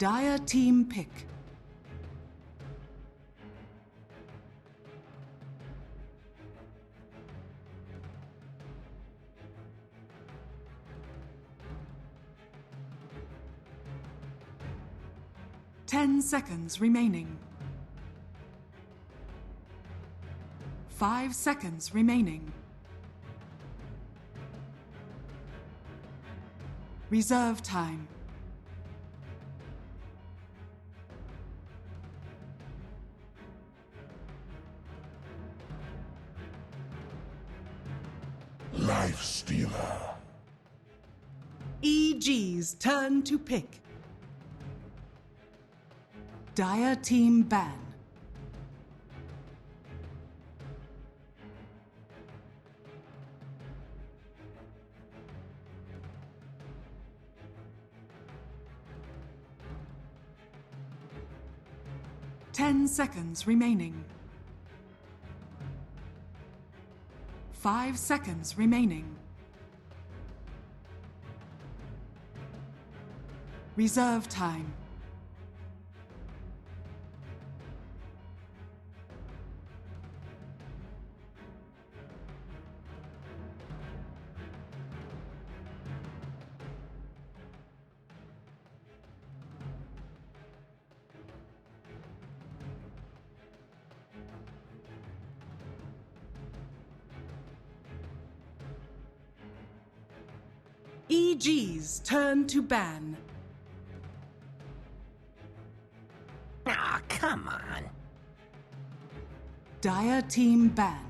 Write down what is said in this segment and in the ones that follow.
Dire team pick. Ten seconds remaining. 5 seconds remaining. Reserve time. Life Stealer. EG's turn to pick. Dire team ban. Ten seconds remaining. 5 seconds remaining. Reserve time. EG's turn to ban. Aw, come on. Dire team ban.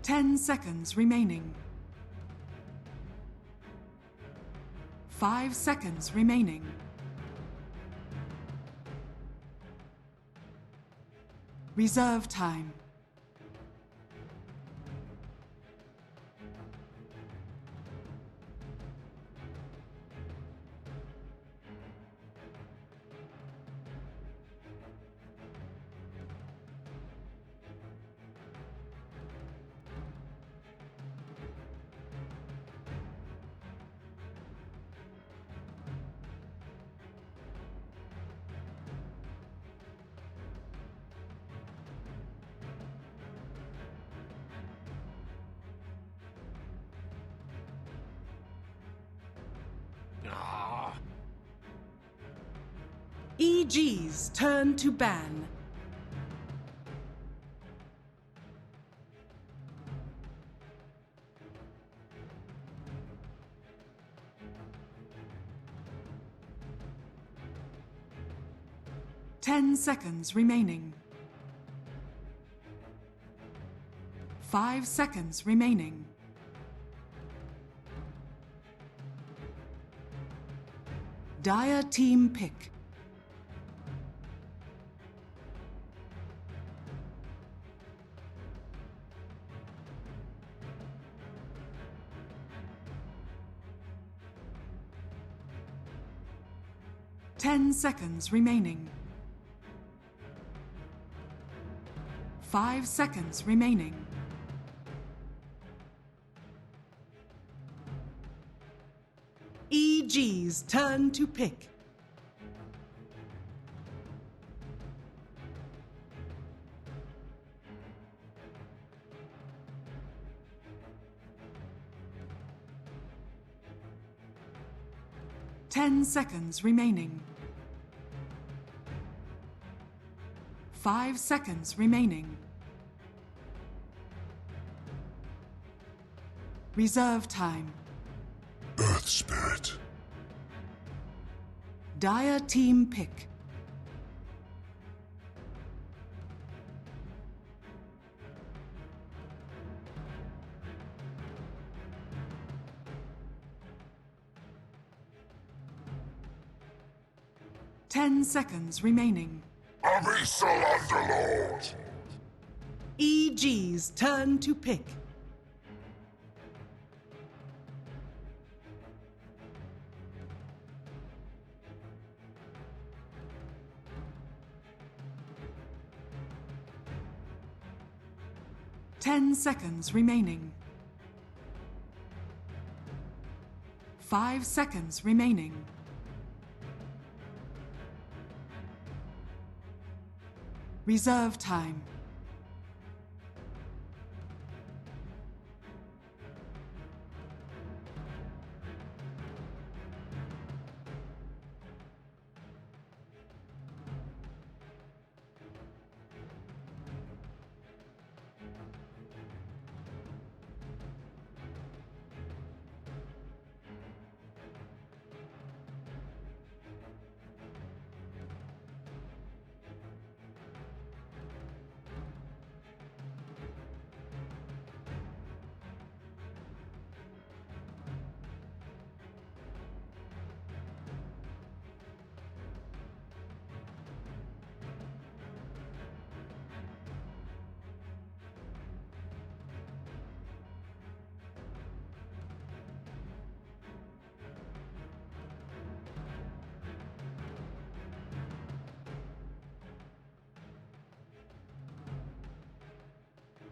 Ten seconds remaining. 5 seconds remaining. Reserve time. EG's turn to ban. Ten seconds remaining. 5 seconds remaining. Dire team pick. Ten seconds remaining. 5 seconds remaining. EG's turn to pick. Ten seconds remaining. 5 seconds remaining. Reserve time. Earth Spirit. Dire team pick. Ten seconds remaining. Abyssal Underlord. EG's turn to pick. 10 seconds remaining. 5 seconds remaining. Reserve time.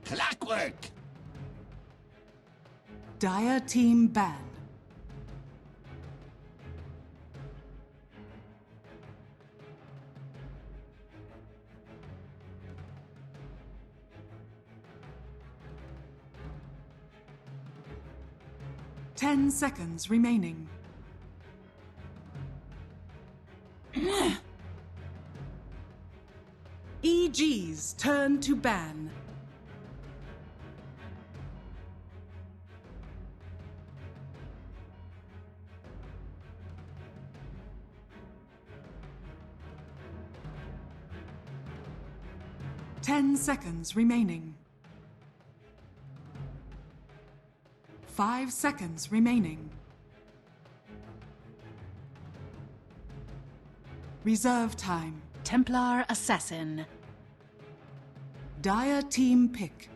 Clockwork! Dire team ban. Ten seconds remaining. EG's turn to ban. Ten seconds remaining. 5 seconds remaining. Reserve time. Templar Assassin. Dire team pick.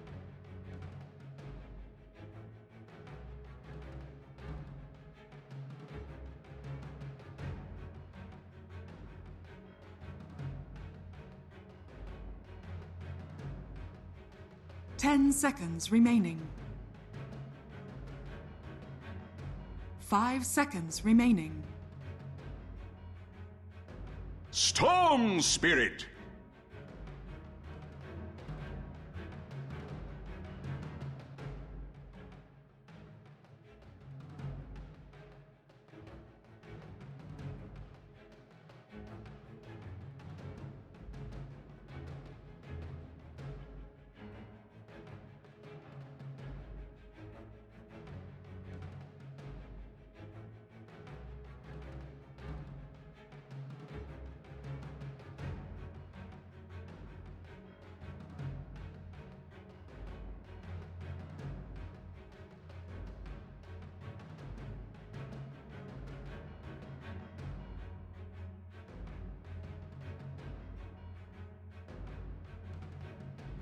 Ten seconds remaining. 5 seconds remaining. Storm Spirit!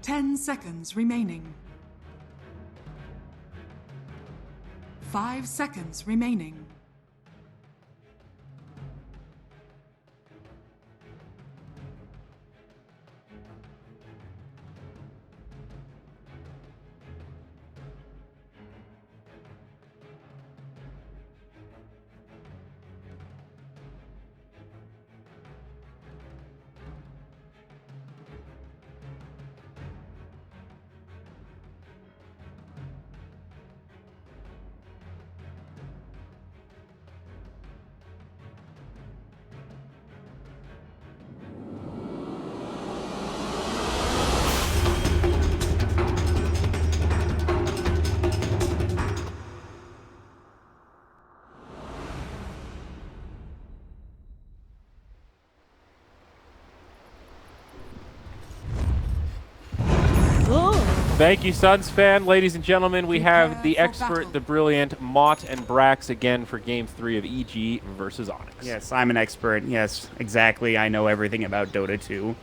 Ten seconds remaining. 5 seconds remaining. Thank you, Suns fan. Ladies and gentlemen, we have Prepare the for expert, battle. the brilliant Mott and Brax again for Game 3 of EG versus Onyx. Yes, I'm an expert. Yes, exactly. I know everything about Dota 2.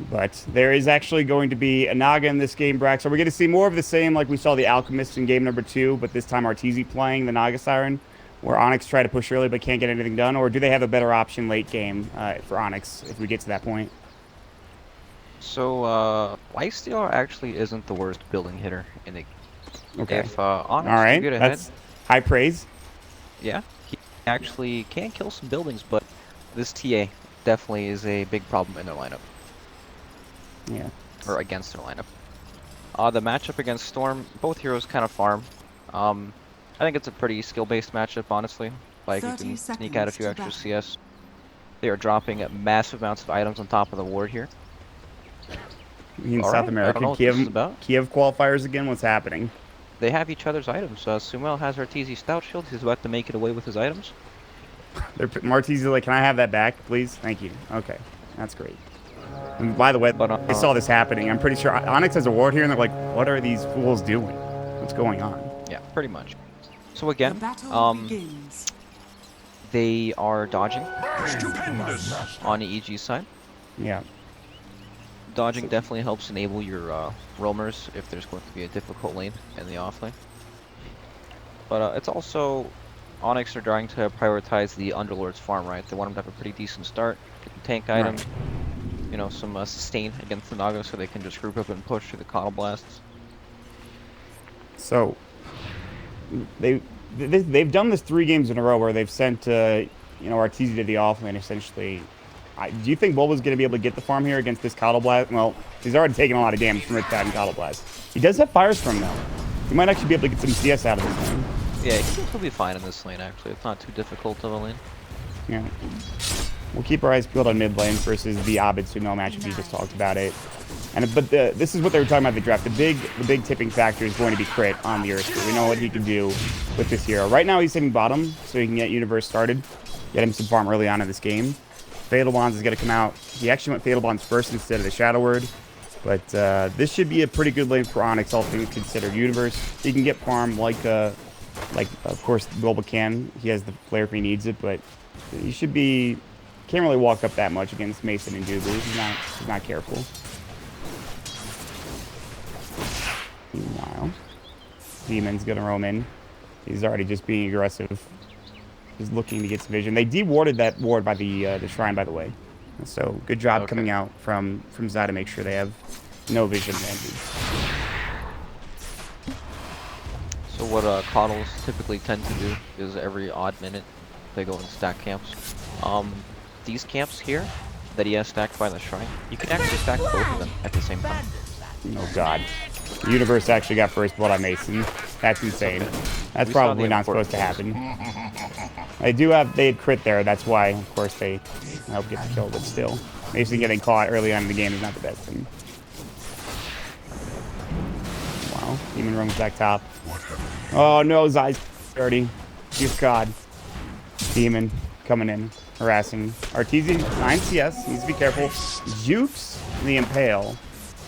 But there is actually going to be a Naga in this game, Brax. Are we going to see more of the same like we saw the Alchemist in game number 2, but this time Arteezy playing the Naga Siren, where Onyx try to push early but can't get anything done? Or do they have a better option late game for Onyx if we get to that point? So, Lifestealer actually isn't the worst building hitter in the. Okay. If All Onyx right. can get ahead, That's high praise. yeah, he actually can kill some buildings, but this TA definitely is a big problem in their lineup, Yeah. or against their lineup. The matchup against Storm, both heroes kind of farm. I think it's a pretty skill-based matchup, honestly. Like, you 30 can sneak seconds out a few to extra battle. CS. They are dropping massive amounts of items on top of the ward here. In All South right, I don't know America, what this is about. Kiev qualifiers again. What's happening? They have each other's items. Sumail has Arteezy Stout Shield. He's about to make it away with his items. Martiz is like, can I have that back, please? Thank you. Okay, that's great. And by the way, But, I saw this happening. I'm pretty sure Onyx has a ward here, and they're like, what are these fools doing? What's going on? Yeah, pretty much. So The again, battle begins. they are dodging Stupendous. on the EG side. Yeah. Dodging definitely helps enable your roamers if there's going to be a difficult lane in the off lane. But it's also, Onyx are trying to prioritize the Underlord's farm, right? They want them to have a pretty decent start, get the tank items, you know, some sustain against the Naga so they can just group up and push through the Coddle Blasts. So they've done this 3 games in a row where they've sent Arteezy to the offlane essentially. Do you think Bulba's going to be able to get the farm here against this Coddle Blast? Well, he's already taken a lot of damage from Riptide and Coddle Blast. He does have Firestorm though. He might actually be able to get some CS out of this lane. Yeah, he'll be fine in this lane actually. It's not too difficult of a lane. Yeah. We'll keep our eyes peeled on mid lane versus the Abid Sumo matchup. We just talked about it. This is what they were talking about in the draft. The big tipping factor is going to be crit on the Earth. We know what he can do with this hero. Right now he's hitting bottom, so he can get Universe started. Get him some farm early on in this game. Fatal Bonds is going to come out. He actually went Fatal Bonds first instead of the Shadow Word. But this should be a pretty good lane for Onyx, all things considered. Universe, he can get farm like of course, Global can. He has the flare if he needs it, but he should be... Can't really walk up that much against Mason and Dubu. He's not careful. Meanwhile, Demon's going to roam in. He's already just being aggressive. He's looking to get some vision. They de-warded that ward by the shrine, by the way. So good job coming out from Zai to make sure they have no vision advantage. So what Coddles typically tend to do is every odd minute they go and stack camps. These camps here that he has stacked by the shrine, you can actually stack both of them at the same time. Oh god. The Universe actually got first blood on Mason. That's insane. That's probably not supposed to happen. They had crit there, that's why, of course, they helped get the kill, but still. Mason getting caught early on in the game is not the best thing. Wow. Demon roams back top. Oh no, Zai's dirty. Dear god. Demon coming in. Harassing. Arteezy, 9 CS, needs to be careful. Jukes the Impale.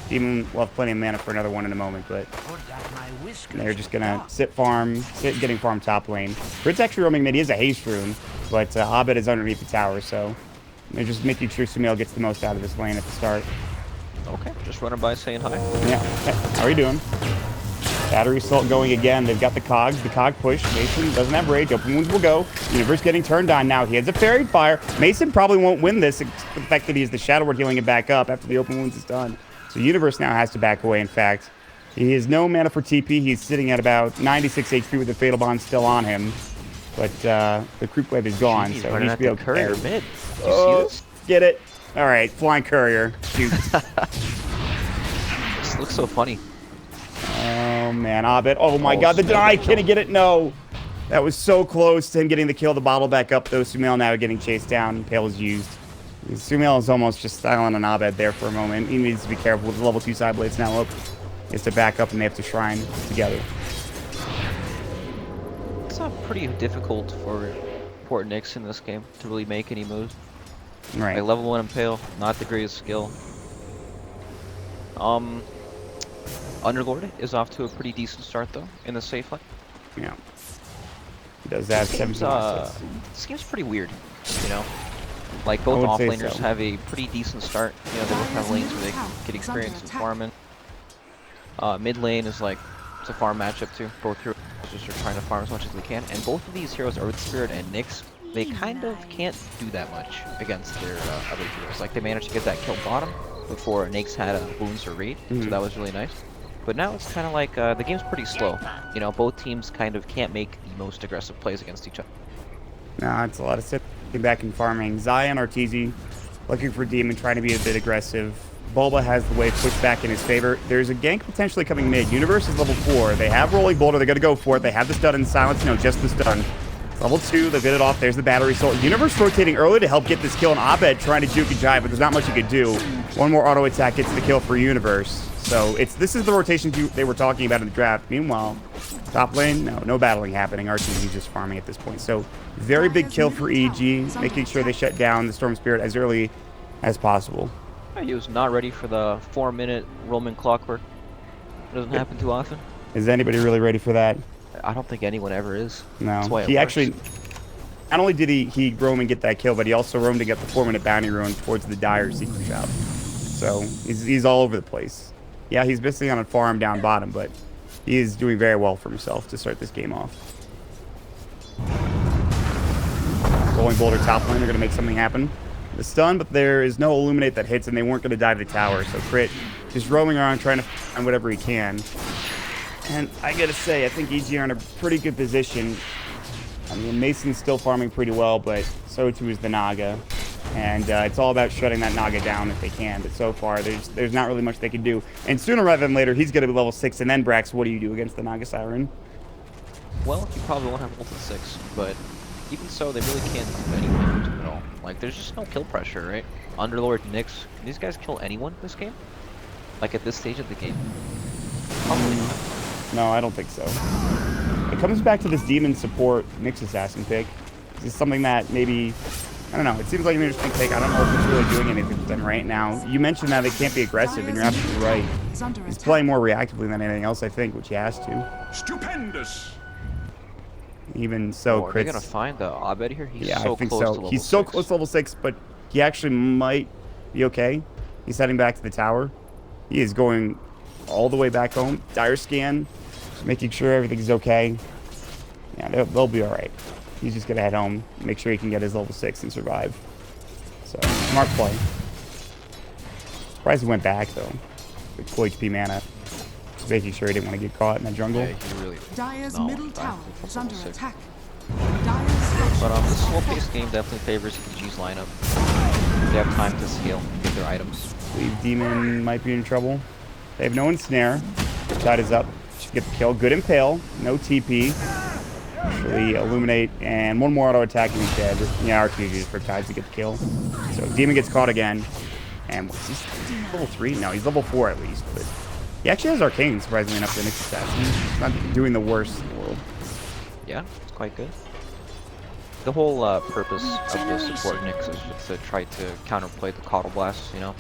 Demon will have plenty of mana for another one in a moment, but they're just gonna sit getting farm top lane. Brit's actually roaming mid. He has a haste rune, but Abed is underneath the tower, so they're just making sure Sumail gets the most out of this lane at the start. Okay, just running by saying hi. Yeah. Hey, how are you doing? Battery assault going again. They've got the cogs. The cog push. Mason doesn't have rage. Open wounds will go. Universe getting turned on now. He has a fairy fire. Mason probably won't win this, except for the fact that he has the Shadow Word healing it back up after the open wounds is done. So Universe now has to back away, in fact. He has no mana for TP. He's sitting at about 96 HP with the Fatal Bond still on him. But the Creep Wave is gone, Jeez, so he should be okay. Courier mid. Did you see this? Get it. All right, Flying Courier. Shoot. This looks so funny. Oh, man, Abed. Oh, my God, the deny. Can he get it? No. That was so close to him getting the kill. The bottle back up, though. Sumail now getting chased down. Pale is used. Sumail is almost just styling on Abed there for a moment. He needs to be careful with the level 2 side blades now up. He has to back up, and they have to shrine together. It's pretty difficult for Port Nix in this game to really make any moves. Right. Like level 1 Impale, not the greatest skill. Underlord is off to a pretty decent start though in the safe lane. Yeah. He does have 17 assets. This game's pretty weird, you know. Like both offlaners so. have a pretty decent start. You know, they both have lanes where they can get experience in farming. Mid lane is like it's a farm matchup too. Both heroes just are trying to farm as much as they can, and both of these heroes, Earth Spirit and Nyx, they kind of can't do that much against their other heroes. Like they managed to get that kill bottom, before Onyx had wounds or raid, so that was really nice. But now it's kind of like the game's pretty slow. You know, both teams kind of can't make the most aggressive plays against each other. Nah, it's a lot of sitting back and farming. Zion, Arteezy, looking for Demon, trying to be a bit aggressive. Bulba has the wave pushed back in his favor. There's a gank potentially coming mid. Universe is level 4. They have Rolling Boulder. They're going to go for it. They have the stun and silence. No, just the stun. Level 2, they'll get it off. There's the battery soul. Universe rotating early to help get this kill, and Abed trying to juke and jive, but there's not much he could do. One more auto attack gets the kill for Universe. So this is the rotation they were talking about in the draft. Meanwhile, top lane, no battling happening. RTG just farming at this point. So very big kill for EG, making sure they shut down the Storm Spirit as early as possible. He was not ready for the 4-minute Roman clockwork. It doesn't happen too often. Is anybody really ready for that? I don't think anyone ever is. No. That's why it He works. actually, not only did he roam and get that kill, but he also roamed to get the 4-minute bounty rune towards the Dire secret shop. So he's all over the place. Yeah, he's missing on a farm down bottom, but he is doing very well for himself to start this game off. Rolling Boulder top lane, they're going to make something happen. The stun, but there is no Illuminate that hits, and they weren't going to dive the tower. So Crit just roaming around trying to find whatever he can. And I got to say, I think EG are in a pretty good position. I mean, Mason's still farming pretty well, but so too is the Naga. And it's all about shutting that Naga down if they can. But so far, there's not really much they can do. And sooner rather than later, he's going to be level 6. And then, Brax, what do you do against the Naga Siren? Well, you probably won't have level 6, but even so, they really can't do anything to him at all. Like, there's just no kill pressure, right? Underlord, Nyx, can these guys kill anyone this game? Like, at this stage of the game? Probably not. No, I don't think so. It comes back to this Demon support Nyx Assassin pick. This is something that maybe, I don't know, it seems like an interesting pick. I don't know if it's really doing anything for them right now. You mentioned that they can't be aggressive, and you're absolutely right. He's playing more reactively than anything else, I think, which he has to. Stupendous. Even so, Are they gonna find the Abed here? He's yeah, so I think close to so. level He's so 6. close to level 6, but he actually might be okay. He's heading back to the tower. He is going all the way back home. Dire scan, just making sure everything's okay. Yeah, they'll be all right. He's just gonna head home, make sure he can get his level 6 and survive. So smart play. Surprised he went back though. With full HP mana, just making sure he didn't want to get caught in that jungle. Yeah, he really Dire's no, middle tower from is level under 6. attack. Dire's But this slow-paced game definitely favors EG's lineup. They have time to scale, get their items. I believe Demon might be in trouble. They have no ensnare. Side is up. Should get the kill. Good impale. No TP. Actually illuminate and one more auto attack and he's dead. Yeah, RPG is for tides to get the kill. So Demon gets caught again. And what's he level 3? No, he's level 4 at least. But he actually has Arcane, surprisingly enough, to Nyx Assassin. He's not doing the worst in the world. Yeah, it's quite good. The whole purpose of the support Nyx is just to try to counterplay the Coddle Blast, you know?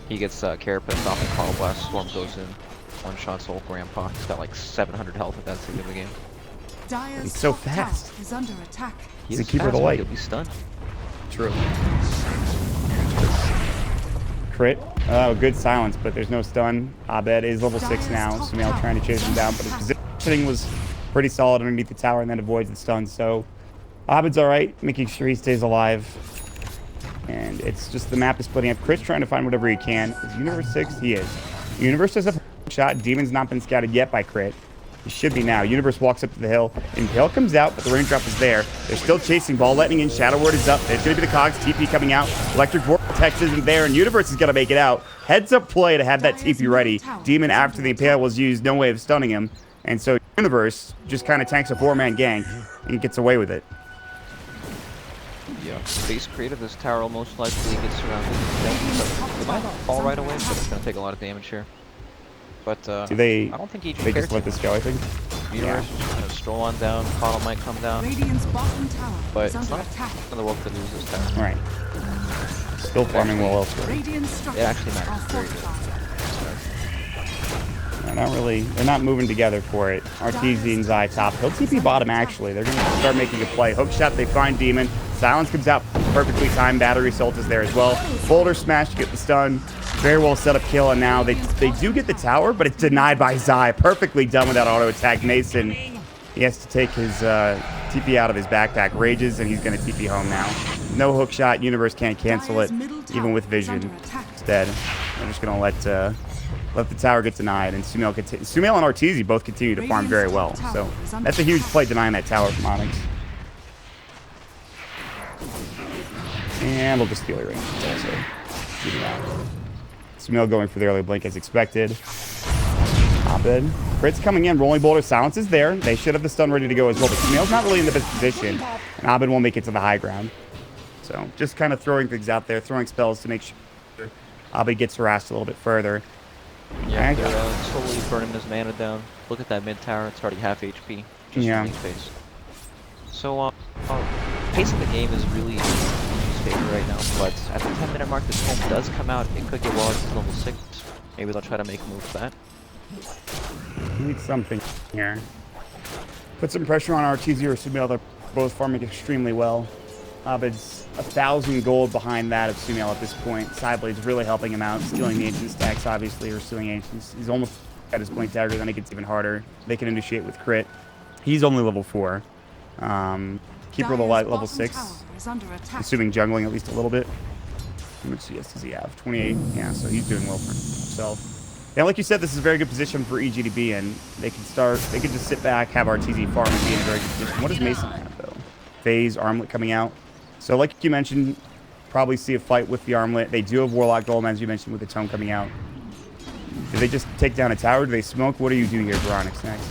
He gets Carapace off the Coddle Blast, Storm goes in, one-shots old Grandpa. He's got like 700 health at that stage of the game. Dire's He's so top tower fast. is under attack. He's a keeper of the light. He'll be stunned. True. Crit. Oh, good silence, but there's no stun. Abed is level 6 now. Sumail trying to chase him down, but his positioning was pretty solid underneath the tower and then avoids the stun. So Abed's alright, making sure he stays alive. And it's just the map is splitting up. Crit's trying to find whatever he can. Is Universe 6? He is. Universe does a shot. Demon's not been scouted yet by Crit. He should be now. Universe walks up to the hill. Impale comes out, but the raindrop is there. They're still chasing. Ball lightning in. Shadow Word is up. There's going to be the Cogs. TP coming out. Electric Vortex isn't there, and Universe is going to make it out. Heads up play to have that TP ready. Demon, after the Impale was used, no way of stunning him. And so Universe just kind of tanks a 4-man gang and gets away with it. Yeah. Base creative, this tower will most likely get surrounded. It might not fall right away, but it's going to take a lot of damage here. But Do they, I don't think EG they cares just let too this go, I think? Universe is just going to stroll on down. Coddle might come down. Radiant's bottom tower But is it's under not attack. in the world to lose this tower. Alright. Still farming well elsewhere. Radiant It structures actually are matters very good. fortified. They're not moving together for it. Arteezy and Zai top. He'll TP bottom, actually. They're going to start making a play. Hook shot, they find Demon. Silence comes out perfectly timed. Battery Assault is there as well. Boulder smash to get the stun. Very well set up kill, and now they do get the tower, but it's denied by Zai. Perfectly done with that auto attack. Mason, he has to take his TP out of his backpack. Rages, and he's going to TP home now. No hook shot. Universe can't cancel it, even with vision. instead. They're just gonna let the tower get denied, and Sumail and Arteezy both continue to farm very well. So that's a huge play denying that tower from Onyx. And we'll just steal your range also. Sumail going for the early blink as expected. Abed. Crit's coming in. Rolling Boulder silence is there. They should have the stun ready to go as well, but Sumail's not really in the best position. And Abed won't make it to the high ground. So just kind of throwing things out there, throwing spells to make sure Abed gets harassed a little bit further. Yeah, they're slowly burning his mana down. Look at that mid tower. It's already half HP. Just from space. So, pace of the game is really in his favor right now, but at the 10-minute mark, this home does come out. It could get lost to level 6. Maybe they'll try to make a move for that. Need something here. Put some pressure on Arteezy or Sumail. They're both farming extremely well. Abed's 1,000 gold behind that of Sumail at this point. Sideblade's really helping him out, stealing the ancient stacks, obviously, or stealing ancients. He's almost at his blink dagger, then it gets even harder. They can initiate with crit. He's only level 4. Keeper level 6. Assuming jungling at least a little bit. How much CS does he have? 28. Yeah, so he's doing well for himself. Yeah, like you said, this is a very good position for EG to be in. They can just sit back, have Arteezy farm, and be in a very good position. What does Mason have, though? Phase, Armlet coming out. So like you mentioned, probably see a fight with the Armlet. They do have Warlock Golem, as you mentioned, with the Tome coming out. Do they just take down a tower? Do they smoke? What do you do here for Onyx next?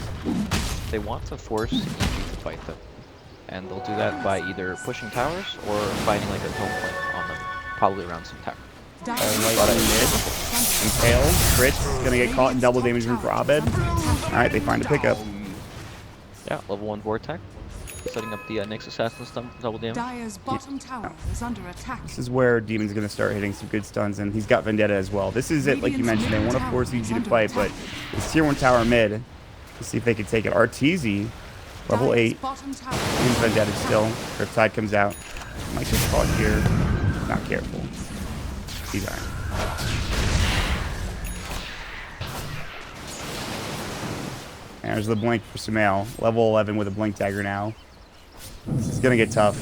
They want to force EG to fight them. And they'll do that by either pushing towers or finding like a Tome point on them. Probably around some tower. Impale. Crit's gonna get caught in double damage room for Abed. Alright, they find a pickup. Yeah, level 1 Vortex. Setting up the next Assassin stun for double damage. Dire's bottom tower is under attack. This is where Demon's gonna start hitting some good stuns, and he's got Vendetta as well. This is it, like you mentioned, they want to force EG to fight, but it's tier 1 tower mid. Let's see if they can take it. Arteezy, level 8. He's Vendetta still. Riptide comes out. Might get caught here. Not careful. He's alright. There's the blink for Sumail. Level 11 with a blink dagger now. This is going to get tough.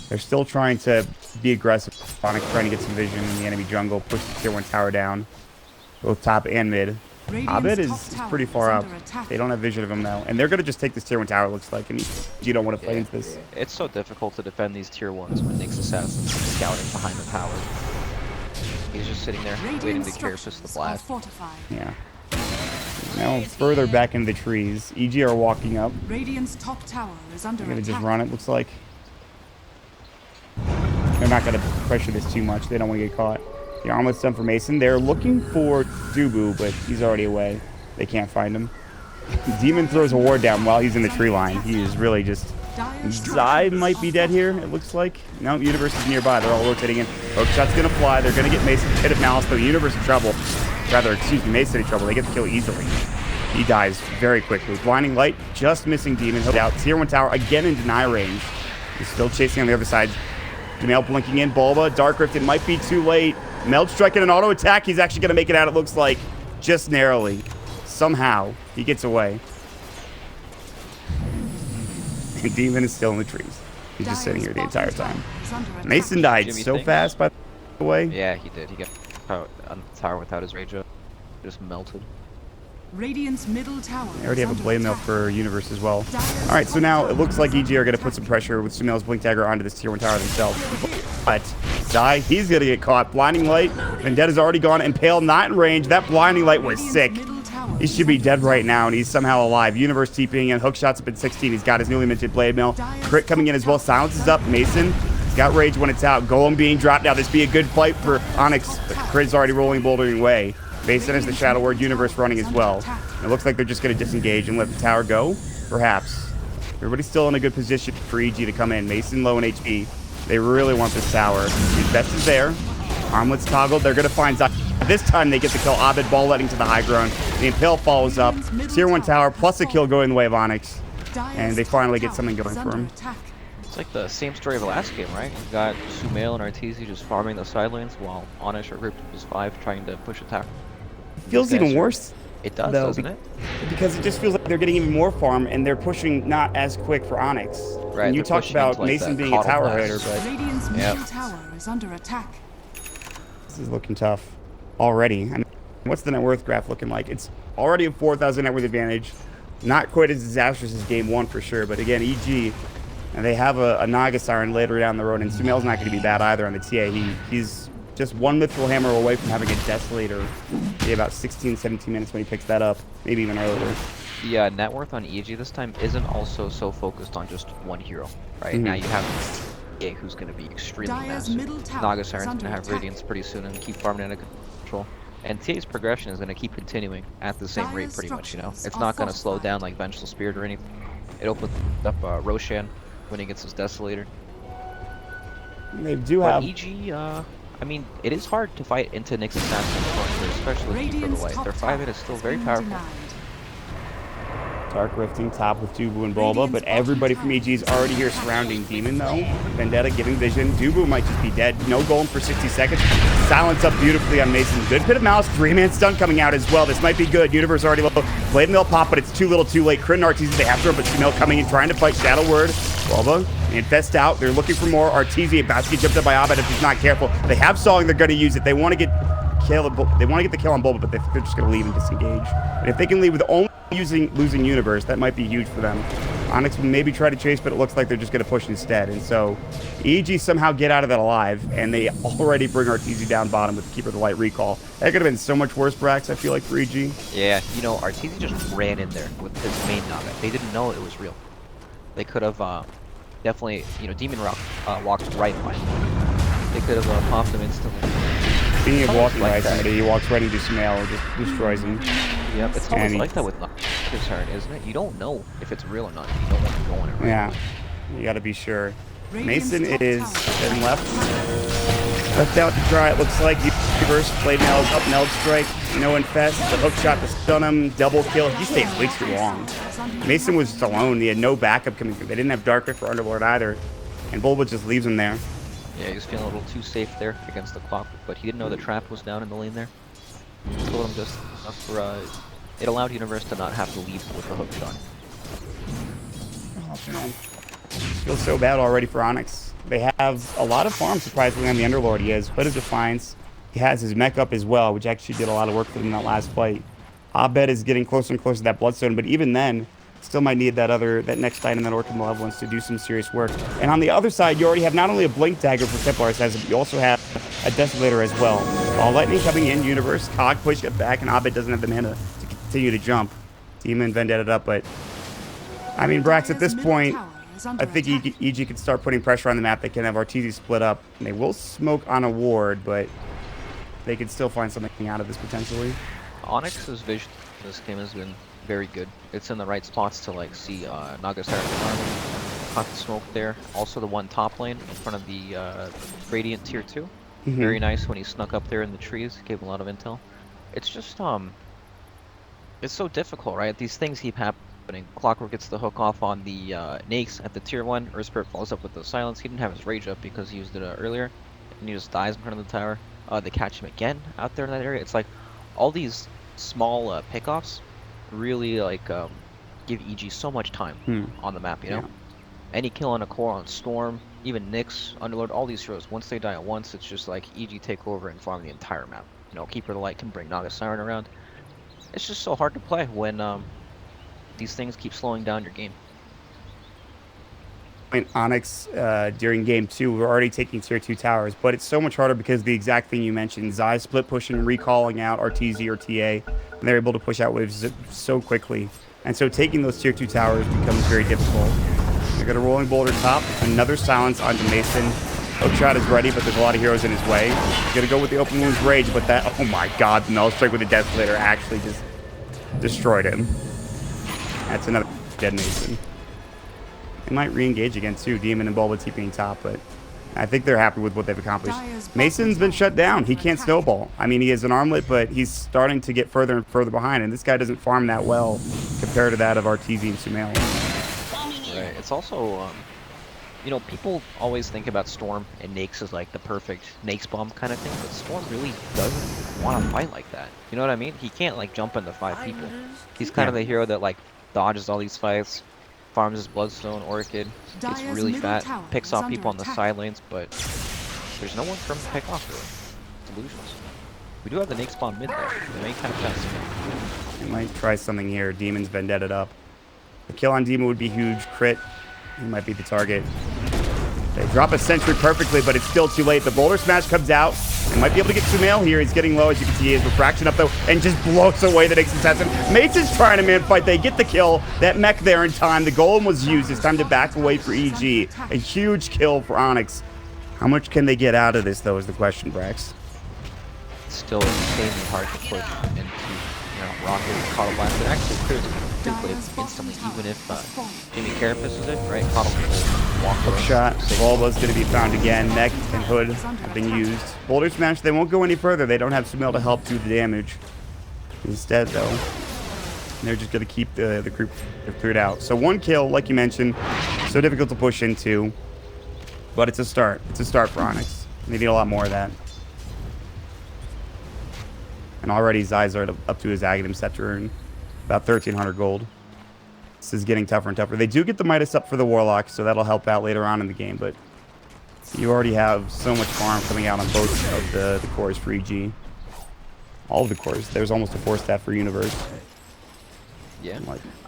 They're still trying to be aggressive. Onyx trying to get some vision in the enemy jungle. Push the tier 1 tower down. Both top and mid. Abed is pretty far up. They don't have vision of him though. And they're going to just take this tier 1 tower, it looks like. And you don't want to play into this. It's so difficult to defend these tier 1s when Nyx Assassin's scouting behind the tower. He's just sitting there waiting to Carapace the blast. Yeah. Now further back into the trees. EG are walking up. Radiant's top tower is under They're going to just attack. run it, looks like. They're not going to pressure this too much. They don't want to get caught. The Armlet's done for Mason. They're looking for Dubu, but he's already away. They can't find him. Demon throws a ward down while he's in the tree line. He is really just... Zai might be dead here, it looks like. No, Universe is nearby. They're all rotating in. Hookshot's going to fly. They're going to get Mason hit of Malice, though. Universe in trouble. Rather, excuse me, Mason in trouble. They get the kill easily. He dies very quickly. Blinding Light, just missing Demon. He'll out. Tier 1 tower, again in deny range. He's still chasing on the other side. Sumail blinking in. Bulba, Dark Rift, it might be too late. Meld Strike in an auto attack. He's actually going to make it out, it looks like. Just narrowly. Somehow, he gets away. And Demon is still in the trees. He's just sitting here the entire time. Mason died so fast, by the way. Yeah, he did. He got out on the tower without his rage up. Just melted. Radiant's middle tower. They already have a blade mail for Universe as well. Alright, so now it looks like EG are going to put some pressure with Sumail's Blink Dagger onto this tier 1 tower themselves. But Zai, he's going to get caught. Blinding Light. Vendetta's already gone. Impale not in range. That Blinding Light was sick. He should be dead right now, and he's somehow alive. Universe TPing in. Hookshot's up at 16. He's got his newly minted blade mail. Crit coming in as well. Silence is up. Mason. He's got rage when it's out. Golem being dropped now. This be a good fight for Onyx. Crit's already rolling, bouldering away. Mason has the Shadow Word. Universe running as well. It looks like they're just going to disengage and let the tower go. Perhaps. Everybody's still in a good position for EG to come in. Mason low in HP. They really want this tower. His best is there. Armlet's toggled. They're going to find Zai. This time they get the kill. Abed ball letting to the high ground. The Impale follows up. Tier 1 tower plus a kill going the way of Onyx. And they finally get something going for him. It's like the same story of the last game, right? You got Sumail and Arteezy just farming the side lanes while Onyx or Group was 5 trying to push attack. It feels even worse. It does, though, doesn't it? Because it just feels like they're getting even more farm and they're pushing not as quick for Onyx. Right. And you talked about Mason being a tower hitter, but Radiant's middle tower is under attack. This is looking tough already. I mean, what's the net worth graph looking like? It's already a 4,000 net worth advantage. Not quite as disastrous as game 1 for sure, but again, EG, and they have a Naga Siren later down the road, and Sumail's not going to be bad either on the TA. He's just one Mithril Hammer away from having a Desolator. Be about 16, 17 minutes when he picks that up, maybe even earlier. The net worth on EG this time isn't also so focused on just one hero, right? Now you have TA, who's going to be extremely Dire's massive. middle tower Naga is Siren's going to under have attack. Radiance pretty soon and keep farming under control. And TA's progression is going to keep continuing at the same rate, Dire's pretty much, you know? structures It's are not going to slow fortified. down like Vengeful Spirit or anything. It opens up Roshan when he gets his Desolator. They do But have... EG, I mean, it is hard to fight into Nyx Assassin, especially with Keeper of Radiant's the Light. top Their 5-hit is tower still has very been powerful. denied. Dark Rifting top with Dubu and Bulba, Radiant's but everybody from EG is already here surrounding Demon though. Vendetta giving vision. Dubu might just be dead. No golem for 60 seconds. Silence up beautifully on Mason. Good bit of Malice. 3-man stun coming out as well. This might be good. Universe already low. Blade Mill pop, but it's too little too late. Crit and Arteezy, they have to run, but Sumail coming in trying to fight Shadow Word. Bulba, Infest out. They're looking for more. Arteezy about to get jumped up by Abed if he's not careful. They have Song, they're going to use it. They want to get the kill on Bulba, but they're just going to leave and disengage. And if they can leave with only losing Universe, that might be huge for them. Onyx will maybe try to chase, but it looks like they're just going to push instead. And so EG somehow get out of that alive, and they already bring Arteezy down bottom with the Keeper of the Light recall. That could have been so much worse, Brax, I feel like, for EG. Yeah, you know, Arteezy just ran in there with his main Naga. They didn't know it was real. They could have definitely, you know, Demon Rock walked right by him. They could have popped him instantly. Speaking of walking by that. somebody, he walks right into Sumail and just destroys him. Yep, it's And always he- like that with Naga Siren, isn't it? You don't know if it's real or not. You don't want to go on it, right? Yeah, you got to be sure. Radiant's Mason top is tower then left out to dry. It looks like Universe Blade Mail is up. Meld Strike, no Infest. The hook shot to stun him. Double kill. He stayed way too long. Mason was just alone. He had no backup coming through. They didn't have Dark Rift for Underlord either. And Bulba just leaves him there. Yeah, he was feeling a little too safe there against the clock, but he didn't know the trap was down in the lane there. Told him just enough for, it allowed Universe to not have to leave with the hook shot. Oh, man. Feels so bad already for Onyx. They have a lot of farms, surprisingly, on the Underlord. He has Hood of Defiance. He has his mech up as well, which actually did a lot of work for them in that last fight. Abed is getting closer and closer to that Bloodstone, but even then, still might need that next item, that Orchid Malevolence, to do some serious work. And on the other side, you already have not only a Blink Dagger for Templar Assassin, but you also have a Desolator as well. While Lightning coming in, Universe, Cog push it back, and Abed doesn't have the mana to continue to jump. Demon Vendetta up, but I mean, Brax, at this point, I think EG can start putting pressure on the map. They can have Arteezy split up. And they will smoke on a ward, but they can still find something out of this potentially. Onyx's vision in this game has been very good. It's in the right spots to like see Naga Siren farming. Caught the smoke there. Also the one top lane in front of the Radiant tier 2. Very nice when he snuck up there in the trees. Gave him a lot of intel. It's just it's so difficult, right? These things keep happening. Clockwork gets the hook off on the Nyx at the tier 1. Earth Spirit follows up with the silence. He didn't have his rage up because he used it earlier. And he just dies in front of the tower. They catch him again out there in that area. It's like all these small pickoffs really like give EG so much time on the map, you know? Yeah. Any kill on a core on Storm, even Nyx, Underlord, all these heroes, once they die at once, it's just like EG take over and farm the entire map. You know, Keeper of the Light can bring Naga Siren around. It's just so hard to play when these things keep slowing down your game. Onyx during game 2, we're already taking tier 2 towers, but it's so much harder because the exact thing you mentioned, Zai split pushing, recalling out Arteezy or TA, and they're able to push out waves so quickly. And so taking those tier 2 towers becomes very difficult. They're going to rolling boulder top, another silence onto Mason. Hookshot is ready, but there's a lot of heroes in his way. He's going to go with the open wounds rage, but that, oh my god, the Null Strike with the Desolator actually just destroyed him. That's another dead Mason. They might re-engage again too, Demon and Bulba TPing top, but I think they're happy with what they've accomplished. Mason's been shut down. He can't snowball. I mean, he has an armlet, but he's starting to get further and further behind, and this guy doesn't farm that well compared to that of Arteezy and Sumail. Right. It's also, you know, people always think about Storm and Nyx as like the perfect Nyx bomb kind of thing, but Storm really doesn't want to fight like that. You know what I mean? He can't like jump into 5 people. He's kind of the hero that like dodges all these fights, farms his Bloodstone, Orchid, gets really fat, picks off people on the side lanes, but there's no one for him to pick off really. solutions. We do have the Nate spawn mid there. They may catch us. They might try something here. Demon's vendetta up. The kill on Demon would be huge. Crit. He might be the target. They drop a sentry perfectly, but it's still too late. The boulder smash comes out. They might be able to get Sumail here. He's getting low, as you can see. He has refraction up, though, and just blows away the Onyx assassin. Mason's trying to man fight. They get the kill. That mech there in time. The golem was used. It's time to back away for EG. A huge kill for Onyx. How much can they get out of this, though, is the question, Brax. It's still insanely hard to push into, Rocket, Coddle Blast, and actually clears it instantly, even if Jimmy Carapace is it, right? Coddle will walk Hook shot. Volva's going to be found again. Mech and Hood have been used. Boulder Smash, they won't go any further. They don't have Sumail to help do the damage. Instead, though, they're just going to keep the group cleared out. So 1 kill, like you mentioned, so difficult to push into, but it's a start. It's a start for Onyx. They need a lot more of that. And already Zizard up to his Aghanim Scepter and about 1,300 gold. This is getting tougher and tougher. They do get the Midas up for the Warlock, so that'll help out later on in the game, but you already have so much farm coming out on both of the cores for EG. All of the cores. There's almost a 4-staff for Universe. Yeah.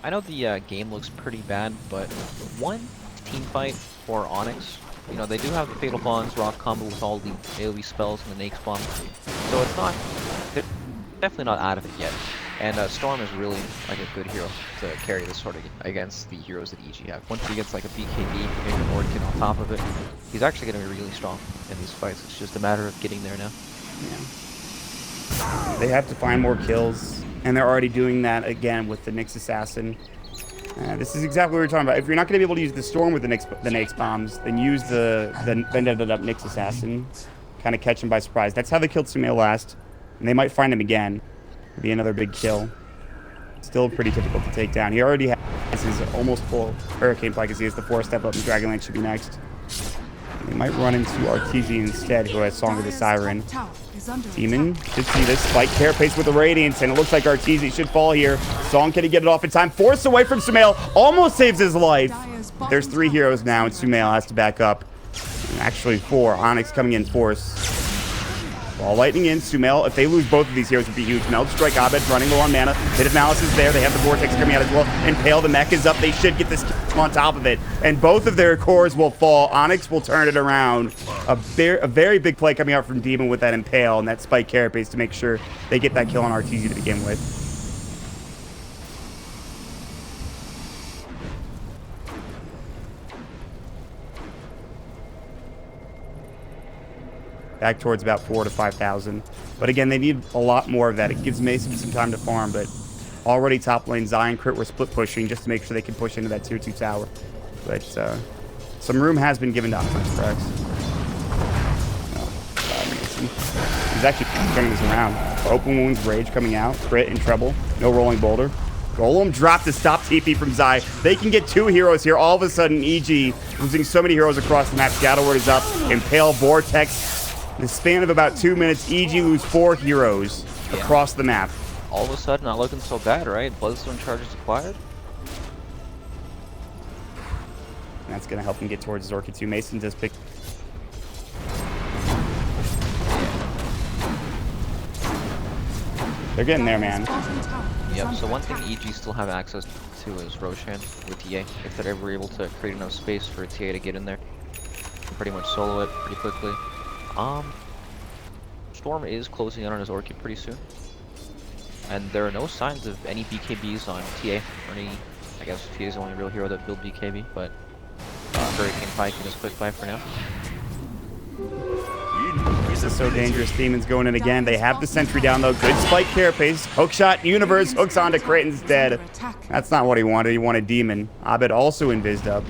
I know the game looks pretty bad, but one team fight for Onyx, they do have the Fatal Bonds, Rock Combo with all the AoE spells and the Nate Spawn, so it's not... They're definitely not out of it yet. And Storm is really like a good hero to carry this sort of against the heroes that EG have. Once he gets like a BKB, maybe an Orchid on top of it, he's actually going to be really strong in these fights. It's just a matter of getting there now. Yeah. They have to find more kills, and they're already doing that again with the Nyx Assassin. This is exactly what we were talking about. If you're not going to be able to use the Storm with the Nyx bombs, then use the vendetta up Nyx Assassin. Kind of catch him by surprise. That's how they killed Sumail last. And they might find him again. It'll be another big kill. Still pretty difficult to take down. He already has his almost full Hurricane Pike as he has the 4-step up, and Dragonlance should be next. They might run into Arteezy instead, who has Song of the Siren. Demon should see this. Spike Carapace with the Radiance, and it looks like Arteezy should fall here. Song can get it off in time. Forced away from Sumail. Almost saves his life. There's 3 heroes now, and Sumail has to back up. Actually 4. Onyx coming in force. Ball lightning in. Sumail, if they lose both of these heroes, would be huge. Meld Strike, Abed running low on mana. Pit of Malice is there. They have the Vortex coming out as well. Impale, the mech is up. They should get this on top of it. And both of their cores will fall. Onyx will turn it around. A very big play coming out from Demon with that Impale and that Spike Carapace to make sure they get that kill on Arteezy to begin with. Back towards about 4,000 to 5,000. But again, they need a lot more of that. It gives Mason some time to farm, but already top lane, Zion, Crit were split pushing just to make sure they can push into that tier 2 tower. But some room has been given to offense, Brax. Mason. He's actually turning this around. Open Wounds, Rage coming out. Crit and Treble. No Rolling Boulder. Golem dropped to stop TP from Zai. They can get 2 heroes here. All of a sudden, EG losing so many heroes across the map. Scatterword is up. Impale, Vortex. In the span of about 2 minutes, EG lose 4 heroes across the map. All of a sudden, not looking so bad, right? Bloodstone charges acquired. And that's going to help him get towards his Orchid 2. Mason does pick. They're getting there, man. Yep, so one thing EG still have access to is Roshan with TA. If they're ever able to create enough space for TA to get in there, pretty much solo it pretty quickly. Storm is closing in on his Orchid pretty soon. And there are no signs of any BKBs on TA, or any, I guess TA is the only real hero that build BKB, but Hurricane Pike can just quick buy for now. This is so dangerous. Demon's going in again. They have the sentry down though. Good Spike Carapace. Hookshot, Universe, hooks onto Critten's dead. That's not what he wanted. He wanted Demon. Abed also invised up.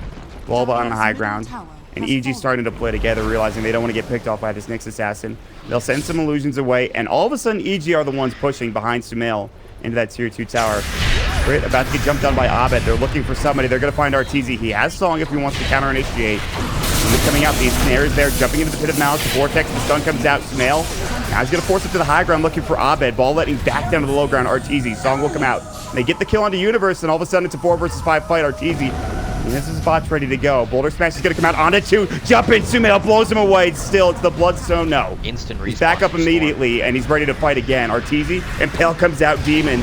Volva on the high ground. And EG starting to play together, realizing they don't want to get picked off by this Nyx Assassin. They'll send some illusions away, and all of a sudden EG are the ones pushing behind Sumail into that tier 2 tower. Crit about to get jumped on by Abed. They're looking for somebody. They're going to find Arteezy. He has Song if he wants to counter-initiate. Coming out, these snares there, jumping into the Pit of Malice, the Vortex, the stun comes out, Sumail. Now he's going to force it to the high ground, looking for Abed. Ball letting back down to the low ground, Arteezy. Song will come out. They get the kill onto Universe, and all of a sudden it's a 4 versus 5 fight. Arteezy And this is spot's ready to go. Boulder Smash is going to come out onto 2. Jump in. Sumail blows him away. Still, it's the Bloodstone. No. Instant respawn. He's back up immediately, and he's ready to fight again. Arteezy, Impale comes out. Demon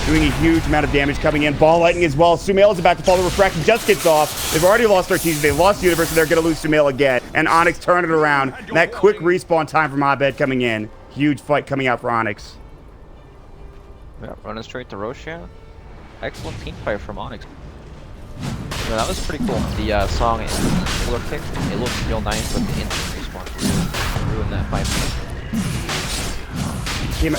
doing a huge amount of damage coming in. Ball Lightning as well. Sumail is about to fall. The Refraction just gets off. They've already lost Arteezy. They lost Universe, and they're going to lose Sumail again. And Onyx turn it around. And that quick respawn time from Abed coming in. Huge fight coming out for Onyx. Yeah, running straight to Roshan. Excellent team fight from Onyx. Yeah, that was pretty cool. The song and Polar Kick, it looks real nice, but the instant respawn really ruined that fight.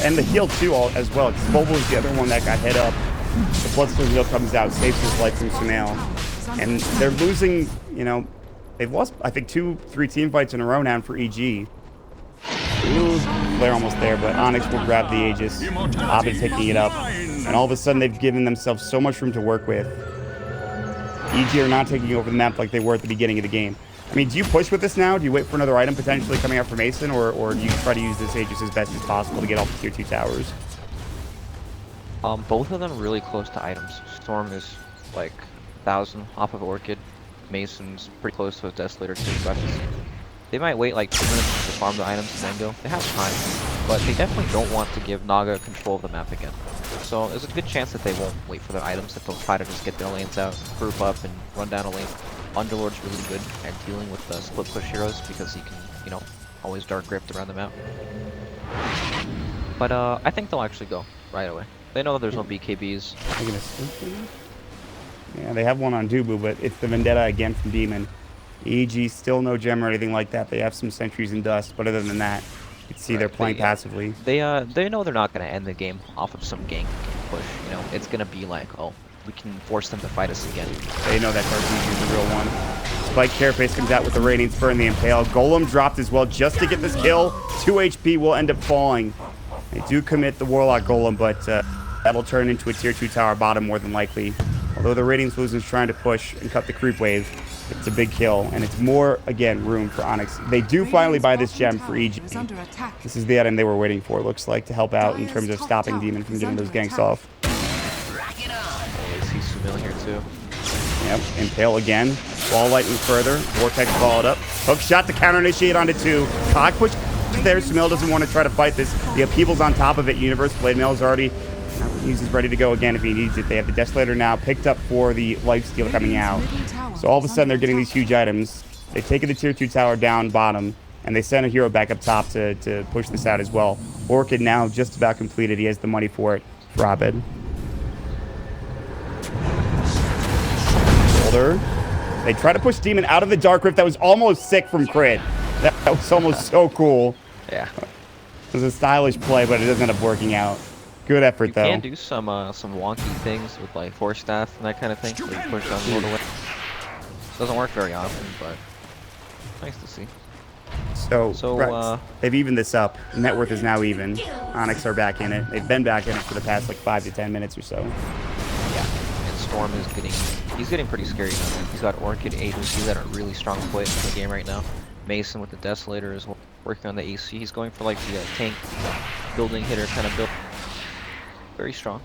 And the heal too, as well. Because Bobo is the other one that got hit up. The Bloodstone heal comes out, saves his life from Sumail. And they're losing, you know, they've lost, I think, 2-3 team fights in a row now for EG. Ooh, they're almost there, but Onyx will grab the Aegis. Abed picking it up. And all of a sudden, they've given themselves so much room to work with. EG are not taking over the map like they were at the beginning of the game. I mean, do you push with this now? Do you wait for another item potentially coming out from Mason? Or do you try to use this Aegis as best as possible to get off the tier 2 towers? Both of them really close to items. Storm is like 1,000 off of Orchid. Mason's pretty close to a Desolator too. They might wait like 2 minutes to farm the items and then go. They have time, but they definitely don't want to give Naga control of the map again. So there's a good chance that they won't wait for their items, that they'll try to just get their lanes out, group up, and run down a lane. Underlord's really good at dealing with the split push heroes because he can, you know, always dark grip around the map. But I think they'll actually go right away. They know there's no BKBs. They're gonna sleep. Yeah, they have one on Dubu, but it's the Vendetta again from Demon. EG still no gem or anything like that. They have some sentries and dust, but other than that, you can see they're playing passively. They know they're not gonna end the game off of some gank push. You know, it's gonna be like, oh, we can force them to fight us again. They know that Arteezy is the real one. Spike Carapace comes out with the Radiant Spur and the Impale. Golem dropped as well just to get this kill. 2 HP will end up falling. They do commit the Warlock Golem, but that'll turn into a tier 2 tower bottom more than likely. Although the Radiant Solution is trying to push and cut the creep wave, it's a big kill, and it's more, again, room for Onyx. They do finally buy this gem for EG. This is the item they were waiting for, looks like, to help out in terms of stopping Demon from getting those ganks off. Oh, they see Sumail here too. Yep, Impale again. Ball Lightning further. Vortex followed up. Hook shot to counter initiate onto 2. Cog push there. Sumail doesn't want to try to fight this. The upheaval's on top of it. Universe Blade Mail is already... He's ready to go again if he needs it. They have the Desolator now picked up for the Lifesteal coming out. So all of a sudden they're getting these huge items. They've taken the tier 2 tower down bottom, and they send a hero back up top to push this out as well. Orchid now just about completed. He has the money for it for Abed. Boulder. They try to push Demon out of the Dark Rift. That was almost sick from crit. That was almost so cool. Yeah. It was a stylish play, but it doesn't end up working out. Good effort, though. You can do some wonky things with like Force Staff and that kind of thing. Where you push down load away. Doesn't work very often, but nice to see. So they've evened this up. Net worth is now even. Onyx are back in it. They've been back in it for the past like 5 to 10 minutes or so. Yeah, and Storm is getting pretty scary now. He's got Orchid, Agency that are really strong play in the game right now. Mason with the Desolator is working on the AC. He's going for like the tank building hitter kind of build. Very strong.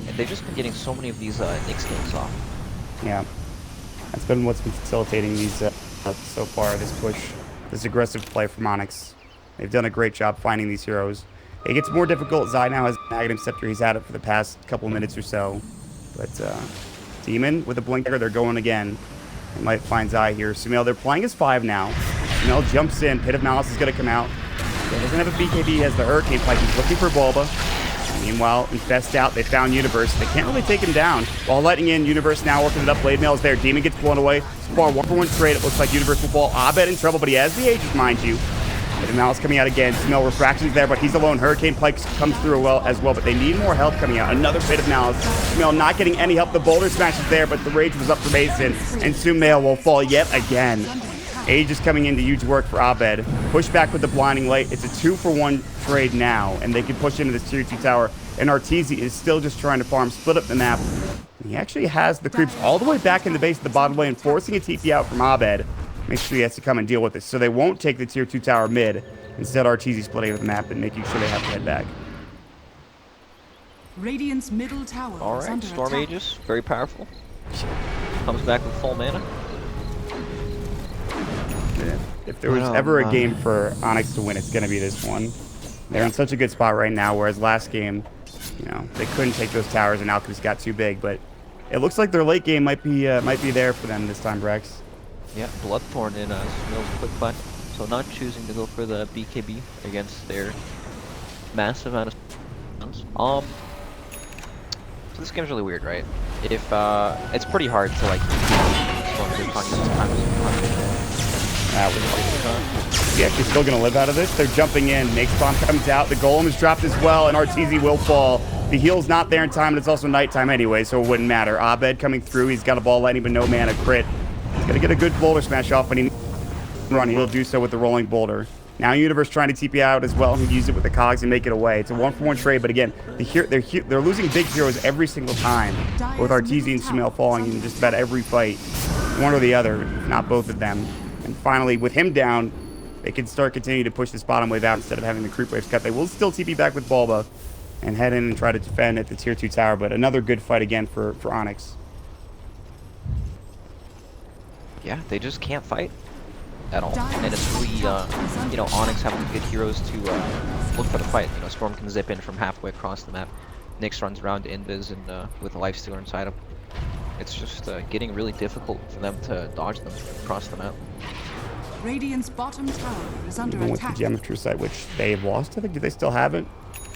And they've just been getting so many of these Nyx games off. Yeah. That's been what's been facilitating these so far, this push, this aggressive play from Onyx. They've done a great job finding these heroes. It gets more difficult. Zai now has Aghanim Scepter. He's had it for the past couple minutes or so. But Demon with a Blinker, they're going again. They might find Zai here. Sumail, they're playing as 5 now. Sumail jumps in. Pit of Malice is going to come out. He doesn't have a BKB. He has the Hurricane Pike. He's looking for Bulba. Meanwhile, Infest out. They found Universe. They can't really take him down. While letting in, Universe now working it up. Blade Mail is there. Demon gets blown away. Spar 1-for-1 trade. It looks like Universe will fall. Abed in trouble, but he has the Aegis, mind you. And Malice coming out again. Sumail Refraction's there, but he's alone. Hurricane Pike comes through as well, but they need more help coming out. Another Pit of Malice. Sumail not getting any help. The Boulder Smash is there, but the Rage was up for Mason, and Sumail will fall yet again. Aegis coming into huge work for Abed. Push back with the Blinding Light. It's a 2-for-1 trade now, and they can push into this tier 2 tower. And Arteezy is still just trying to farm, split up the map. He actually has the creeps all the way back in the base of the bottom lane, forcing a TP out from Abed. Makes sure he has to come and deal with this. So they won't take the tier 2 tower mid. Instead, Arteezy splitting up the map and making sure they have to head back. Radiant's middle tower is Alright, under Storm attack. Aegis, very powerful. comes back with full mana. If there was ever a game for Onyx to win, it's going to be this one. They're in such a good spot right now, whereas last game, you know, they couldn't take those towers and Alchemist got too big. But it looks like their late game might be there for them this time, Brex. Yeah, Bloodthorn in Smill's quick play. So not choosing to go for the BKB against their massive amount of so this game's really weird, right? If it's pretty hard to like That was he actually still gonna live out of this. They're jumping in. Nakes bomb comes out. The golem is dropped as well, and RTZ will fall. The heal's not there in time, and it's also nighttime anyway, so it wouldn't matter. Abed coming through. He's got a ball lightning, but no mana crit. He's gonna get a good boulder smash off when he run. He'll do so with the rolling boulder. Now Universe trying to TP out as well. He use it with the cogs and make it away. It's a 1-for-1 trade, but again, they're losing big heroes every single time. With RTZ and Sumail falling in just about every fight. One or the other, if not both of them. And finally, with him down, they can start continuing to push this bottom wave out instead of having the creep waves cut. They will still TP back with Bulba and head in and try to defend at the tier 2 tower, but another good fight again for Onyx. Yeah, they just can't fight at all. And it's really, you know, Onyx having good heroes to look for the fight. You know, Storm can zip in from halfway across the map. Nyx runs around to Invis and with a Lifestealer inside him. It's just getting really difficult for them to dodge them across the map. Radiant's bottom tower is under Even with attack. the Gem of True Sight, which they have lost, I think. Do they still have it?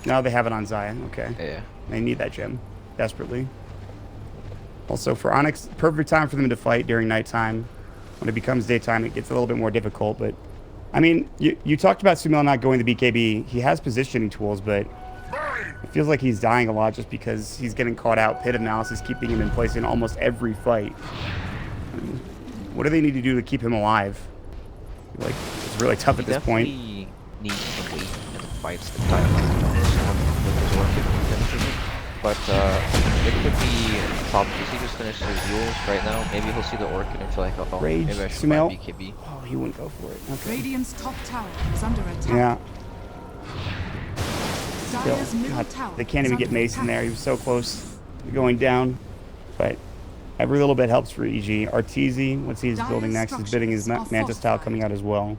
No, they have it on Xayah. Okay. Yeah. They need that gem desperately. Also, for Onyx, perfect time for them to fight during nighttime. When it becomes daytime, it gets a little bit more difficult. But, I mean, you talked about Sumail not going to BKB. He has positioning tools, but it feels like he's dying a lot just because he's getting caught out. Pit of Malice is keeping him in place in almost every fight. I mean, what do they need to do to keep him alive? Like, it's really tough at this point. He needs to wait in the fights to die with his Orchid. But it could be a problem because he just finished his duels right now. Maybe he'll see the Orchid and feel like, oh, Rage, maybe I should buy Sumail. BKB. Oh, he wouldn't go for it. Okay. Radiant's top tower is under attack. Yeah. Dire's Still, middle God, tower they can't is even get under Mason attack. there. He was so close to going down. But every little bit helps for EG. Arteezy, what's he building next, is bidding his Mantis tile coming out as well.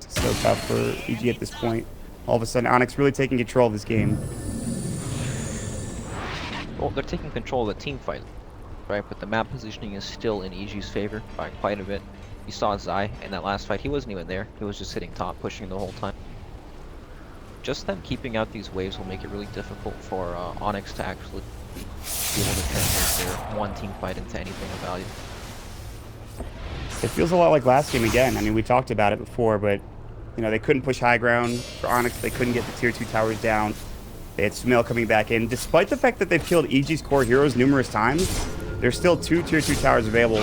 So tough for EG at this point. All of a sudden, Onyx really taking control of this game. Well, they're taking control of the team fight, right? But the map positioning is still in EG's favor by quite a bit. You saw Zai in that last fight. He wasn't even there. He was just sitting top, pushing the whole time. Just them keeping out these waves will make it really difficult for Onyx to actually be able to translate their one team fight into anything of value. It feels a lot like last game again. I mean, we talked about it before, but you know, they couldn't push high ground for Onyx. They couldn't get the tier 2 towers down. They had Sumail coming back in. Despite the fact that they've killed EG's core heroes numerous times, there's still 2 tier 2 towers available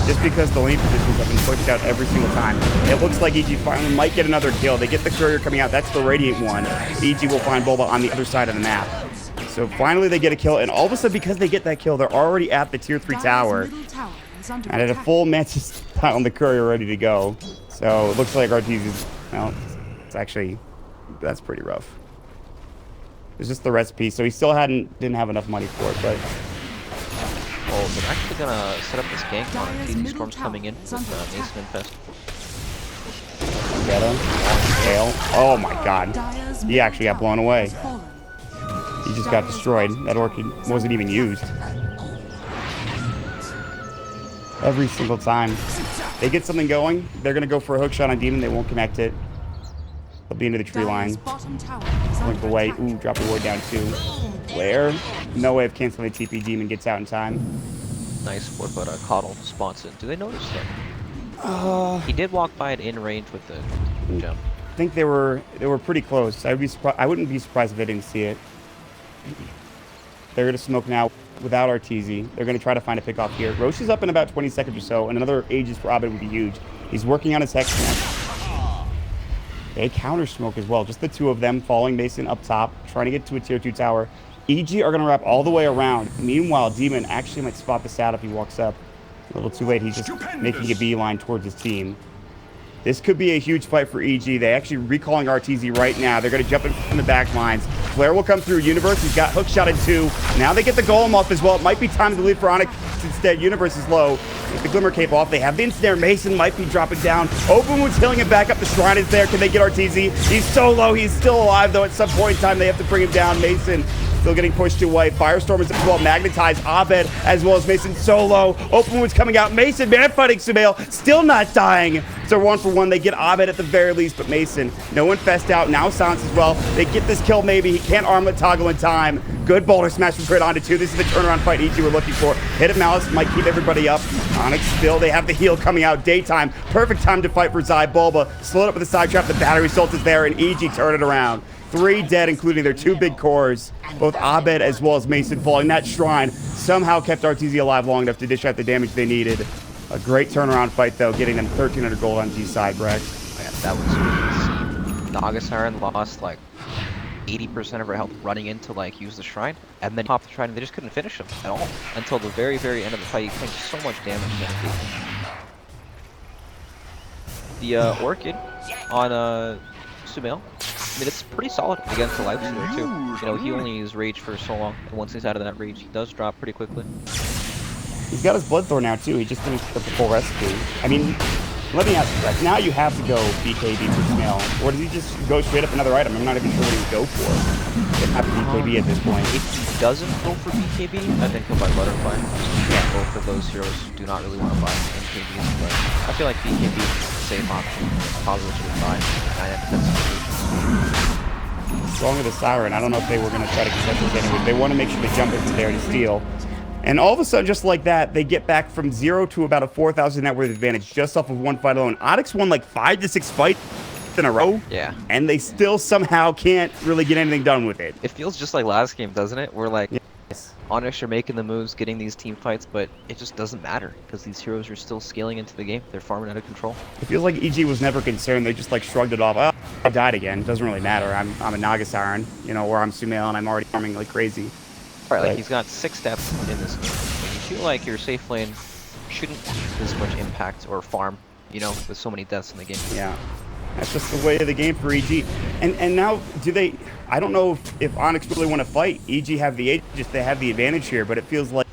just because the lane positions have been pushed out every single time. It looks like EG finally might get another kill. They get the courier coming out. That's the Radiant one. EG will find Bulba on the other side of the map. So finally they get a kill, and all of a sudden, because they get that kill, they're already at the tier 3 tower. Dire's middle tower is under And at a attack. full Mantis tile on the courier ready to go. So it looks like Arteezy's, well, it's actually, that's pretty rough. It's just the recipe, so he still didn't have enough money for it, but Oh, they're actually gonna set up this gank on Dire's TD middle Storm's tower coming in is with under attack. Mason Infest. get him. Tail. Oh my god. Dire's He middle actually got tower blown away. has fallen. He just got destroyed. That Orchid wasn't even used. Every single time they get something going, they're going to go for a hook shot on Demon. They won't connect it. They'll be into the tree line. Dire's bottom tower is Blink under away. attack. Ooh, drop a ward down too. Where? No way of canceling the TP. Demon gets out in time. Nice foot, but Coddle spots it. Do they notice that? He did walk by it in range with the gem. I think they were pretty close. I wouldn't be surprised if they didn't see it. They're going to smoke now without Arteezy. They're going to try to find a pick off here. Roche is up in about 20 seconds or so, and another Aegis for Abed would be huge. He's working on his Hex Connect. They counter smoke as well. Just the two of them falling Mason up top, trying to get to a tier 2 tower. EG are going to wrap all the way around. Meanwhile, Demon actually might spot this out if he walks up. A little too late. He's just making a beeline towards his team. This could be a huge fight for EG. They actually recalling Arteezy right now. They're going to jump in from the back lines. Flare will come through. Universe, he's got hook shot at 2. Now they get the golem off as well. It might be time to leave for Onyx. instead. Universe is low. With the Glimmer Cape off, they have the ensnare. Mason might be dropping down. Openwood's healing him back up. The Shrine is there. Can they get RTZ? He's so low. He's still alive, though. At some point in time, they have to bring him down. Mason still getting pushed away. Firestorm is as well. Magnetized. Abed as well as Mason solo. Openwood's coming out. Mason man fighting Sumail. Still not dying. So 1-for-1. They get Abed at the very least, but Mason, no infest out. Now Silence as well. They get this kill maybe. He can't armlet toggle in time. Good boulder smash from Crit onto 2. This is the turnaround fight EG we're looking for. Hit of Malice might keep everybody up. Onyx still, they have the heal coming out. Daytime. Perfect time to fight for Zai. Bulba slowed up with the side trap. The battery salt is there, and EG turn it around. 3 dead, including their 2 big cores. Both Abed as well as Mason falling. That Shrine somehow kept RTZ alive long enough to dish out the damage they needed. A great turnaround fight, though, getting them 1,300 gold on G side, Brex. Yeah, that was insane. Naga Siren lost like 80% of her health running in to like use the Shrine, and then popped the Shrine and they just couldn't finish him at all until the very, very end of the fight. He tanked so much damage in that The Orchid on Sumail, I mean, it's pretty solid against the Life Stealer too. You know, he only used Rage for so long, and once he's out of that Rage, he does drop pretty quickly. He's got his Bloodthorn now, too. He just finished up the full recipe. I mean, let me ask you, Brex, now you have to go BKB for Sumail, or does he just go straight up another item? I'm not even sure what he would go for. They have BKB at this point. If he doesn't go for BKB, I think he'll buy Butterfly. Yeah, both of those heroes do not really want to buy BKBs, but I feel like BKB is a safe option. Probably should buy 9 out of 10 situations. Strong with the Siren. I don't know if they were going to try to contest this anyway. They want to make sure they jump into there to steal. And all of a sudden, just like that, they get back from 0 to about a 4,000 net worth advantage just off of 1 fight alone. Onyx won like 5 to 6 fights in a row. Yeah. And they still somehow can't really get anything done with it. It feels just like last game, doesn't it? We're like, Yes. Onyx are making the moves, getting these team fights, but it just doesn't matter because these heroes are still scaling into the game. They're farming out of control. It feels like EG was never concerned. They just like shrugged it off. Oh, I died again. Doesn't really matter. I'm a Naga Siren, you know, or I'm Sumail and I'm already farming like crazy. Right, like he's got 6 steps in this game. And you feel like your safe lane shouldn't have this much impact or farm, you know, with so many deaths in the game. Yeah. That's just the way of the game for EG. And now, do they... I don't know if Onyx really want to fight. EG have the Aegis, they have the advantage here, but it feels like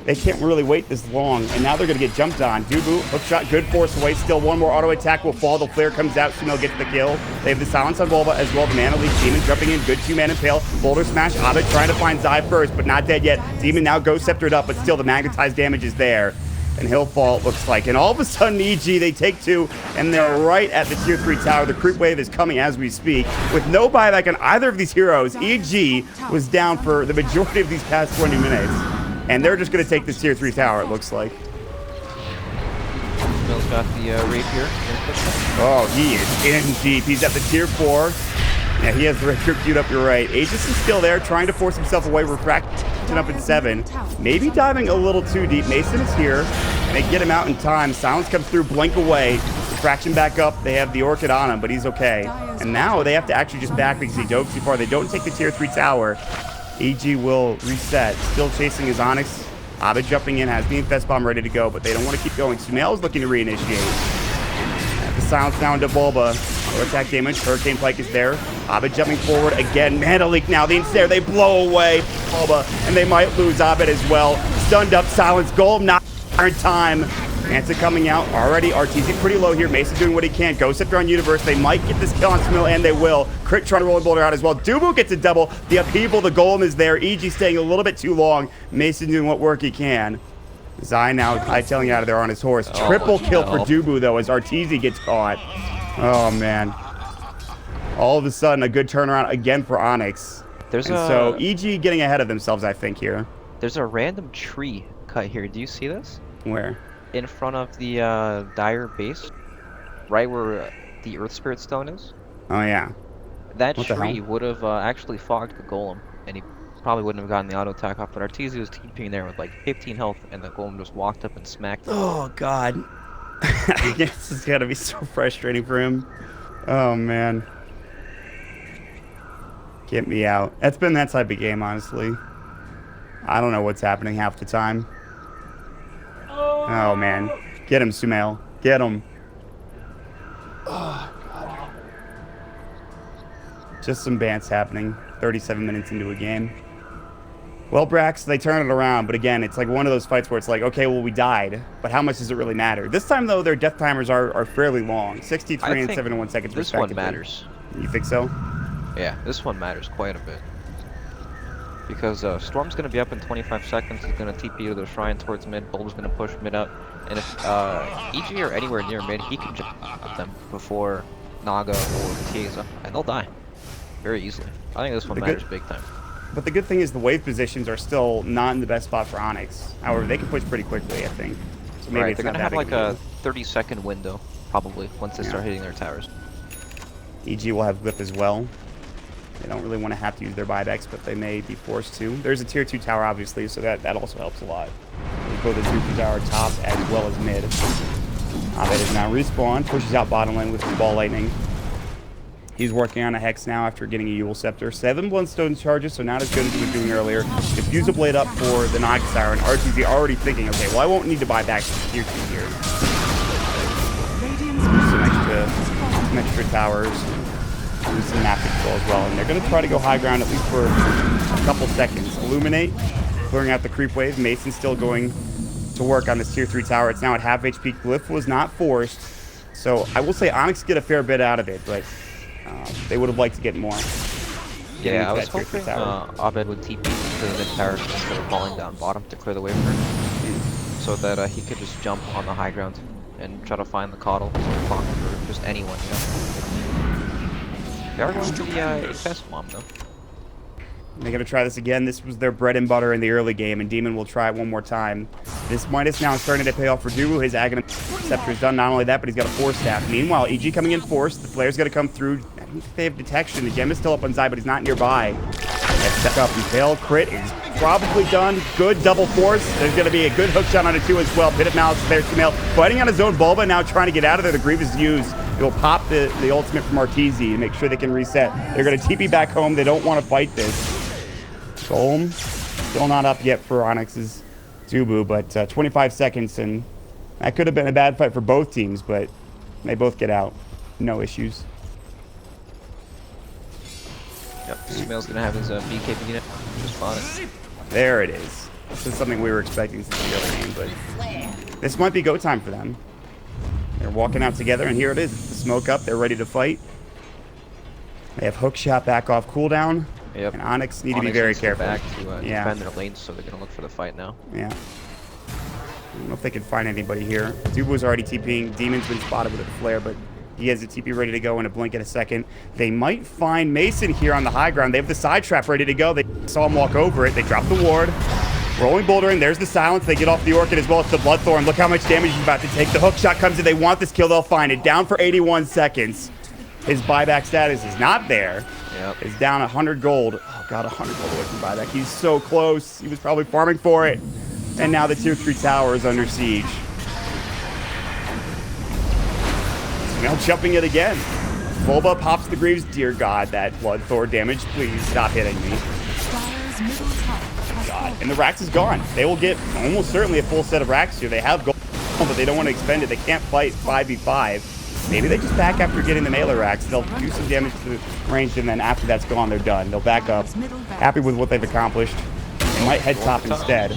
they can't really wait this long. And now they're going to get jumped on. Dubu, hookshot, good force away. Still one more auto attack will fall. The flare comes out. Sumail gets the kill. They have the silence on Bulba as well. The Mana Leaf Demon jumping in. Good 2-man impale. Boulder smash. Abed trying to find Zai first, but not dead yet. Demon now Ghost Sceptered up, but still the magnetized damage is there. And he'll fall, it looks like. And all of a sudden, EG, they take 2, and they're right at the tier 3 tower. The creep wave is coming as we speak. With no buyback on either of these heroes, EG was down for the majority of these past 20 minutes. And they're just going to take this tier 3 tower, it looks like. Sumail's got the rapier. Oh, he is in deep. He's at the tier 4. Yeah, he has the rapier queued up, you're right. Aegis is still there, trying to force himself away. Refraction up in 7. Maybe diving a little too deep. Mason is here, and they get him out in time. Silence comes through, blink away. Refraction back up. They have the Orchid on him, but he's okay. And now they have to actually just back because he dove too far. They don't take the tier 3 tower. EG will reset. Still chasing his Onyx. Abed jumping in, has the Infest Bomb ready to go, but they don't want to keep going. Sumail is looking to reinitiate. The silence now into Bulba. No attack damage. Hurricane Pike is there. Abed jumping forward again. Mana Leak now. The ensnare. They blow away Bulba, and they might lose Abed as well. Stunned up. Silence. Golem not in time. Manta coming out already. RTZ pretty low here. Mason doing what he can. Ghost Scepter on Universe. They might get this kill on Sumail, and they will. Crit trying to roll a boulder out as well. Dubu gets a double. The upheaval. The Golem is there. EG staying a little bit too long. Mason doing what work he can. Zai now hightailing out of there on his horse. Triple kill for Dubu, though, as RTZ gets caught. Oh, man. All of a sudden, a good turnaround again for Onyx. So EG getting ahead of themselves, I think, here. There's a random tree cut here. Do you see this? Where? In front of the Dire base. Right where the Earth Spirit Stone is. Oh, yeah. That What the tree hell? would have actually fogged the Golem. And he probably wouldn't have gotten the auto attack off. But Arteezy was TPing there with like 15 health. And the Golem just walked up and smacked him. Oh, God. I guess it's got to be so frustrating for him. Oh, man. Get me out. That's been that type of game, honestly. I don't know what's happening half the time. Oh, man. Get him, Sumail. Get him. Oh, God. Just some bants happening. 37 minutes into a game. Well, Brax, they turn it around, but again, it's like one of those fights where it's like, okay, well, we died, but how much does it really matter? This time, though, their death timers are fairly long, 63 and 71 seconds this respectively. one matters. You think so? Yeah, this one matters quite a bit. Because Storm's going to be up in 25 seconds, he's going to TP to the shrine towards mid, Bulb's going to push mid up, and if EG are anywhere near mid, he can jump them before Naga or Tiesa, and they'll die very easily. I think this one matters big time. But the good thing is the wave positions are still not in the best spot for Onyx. However, they can push pretty quickly, I think. So maybe Right, it's they're not going to have that like a 30-second window, probably, once they start hitting their towers. EG will have Whip as well. They don't really want to have to use their buybacks, but they may be forced to. There's a tier 2 tower, obviously, so that also helps a lot. Both the tier 2 tower top as well as mid. Abed is now respawned, pushes out bottom lane with the ball lightning. He's working on a Hex now after getting a Yule Scepter. 7 Bloodstone charges, so not as good as he was doing earlier. Diffuse a Blade up for the Nox Tower, and RTZ already thinking, okay, well, I won't need to buy back tier 2 here. Some extra towers. Use some map control as well, and they're going to try to go high ground at least for a couple seconds. Illuminate, clearing out the creep wave. Mason's still going to work on this tier 3 tower. It's now at half HP. Glyph was not forced, so I will say Onyx get a fair bit out of it, but they would have liked to get more. Yeah, I was hoping Abed would TP to the mid tower instead of falling down bottom to clear the way for him, so that he could just jump on the high ground and try to find the Coddle or just anyone, you know. They are going to the Infest Bomb, though. They're going to try this again. This was their bread and butter in the early game, and Demon will try it one more time. This Midas now is starting to pay off for Dubu. His Aghanim Scepter is done. Not only that, but he's got a Force Staff. Meanwhile, EG coming in force. The Flare's got to come through. I don't think they have detection. The gem is still up on Zai, but he's not nearby. Step up and fail. Crit is probably done. Good double force. There's going to be a good hook shot on it, too, as well. Pit of Malice there, Sumail. Fighting on his own Bulba, now trying to get out of there. The Grievous used. He'll pop the ultimate from Arteezy and make sure they can reset. They're going to TP back home. They don't want to fight this. Golem, still not up yet for Onyx's Zubu, but 25 seconds, and that could have been a bad fight for both teams, but they both get out. No issues. Yep, Sumail's going to have his BKB unit. Just fine. There it is. This is something we were expecting since the other game, but this might be go time for them. They're walking out together, and here it is. It's the smoke up. They're ready to fight. They have hook shot back off cooldown. Yep. And Onyx need to be very careful. Back to defend their lanes, so they're going to look for the fight now. Yeah. I don't know if they can find anybody here. Dubu's already TPing. Demon's been spotted with a flare, but he has a TP ready to go in a blink in a second. They might find Mason here on the high ground. They have the side trap ready to go. They saw him walk over it. They drop the ward. Rolling bouldering. There's the silence. They get off the Orchid as well as the Bloodthorn. Look how much damage he's about to take. The hook shot comes in. They want this kill. They'll find it. Down for 81 seconds. His buyback status is not there. Yep. It's down 100 gold. Oh, God, 100 gold away from buyback. He's so close. He was probably farming for it. And now the tier 3 tower is under siege. Now jumping it again. Bulba pops the Greaves. Dear God, that Bloodthorn damage. Please stop hitting me. God. And the Rax is gone. They will get almost certainly a full set of Rax here. They have gold, but they don't want to expend it. They can't fight 5v5. Maybe they just back after getting the melee racks. They'll do some damage to the range, and then after that's gone, they're done. They'll back up, happy with what they've accomplished. They might head top instead.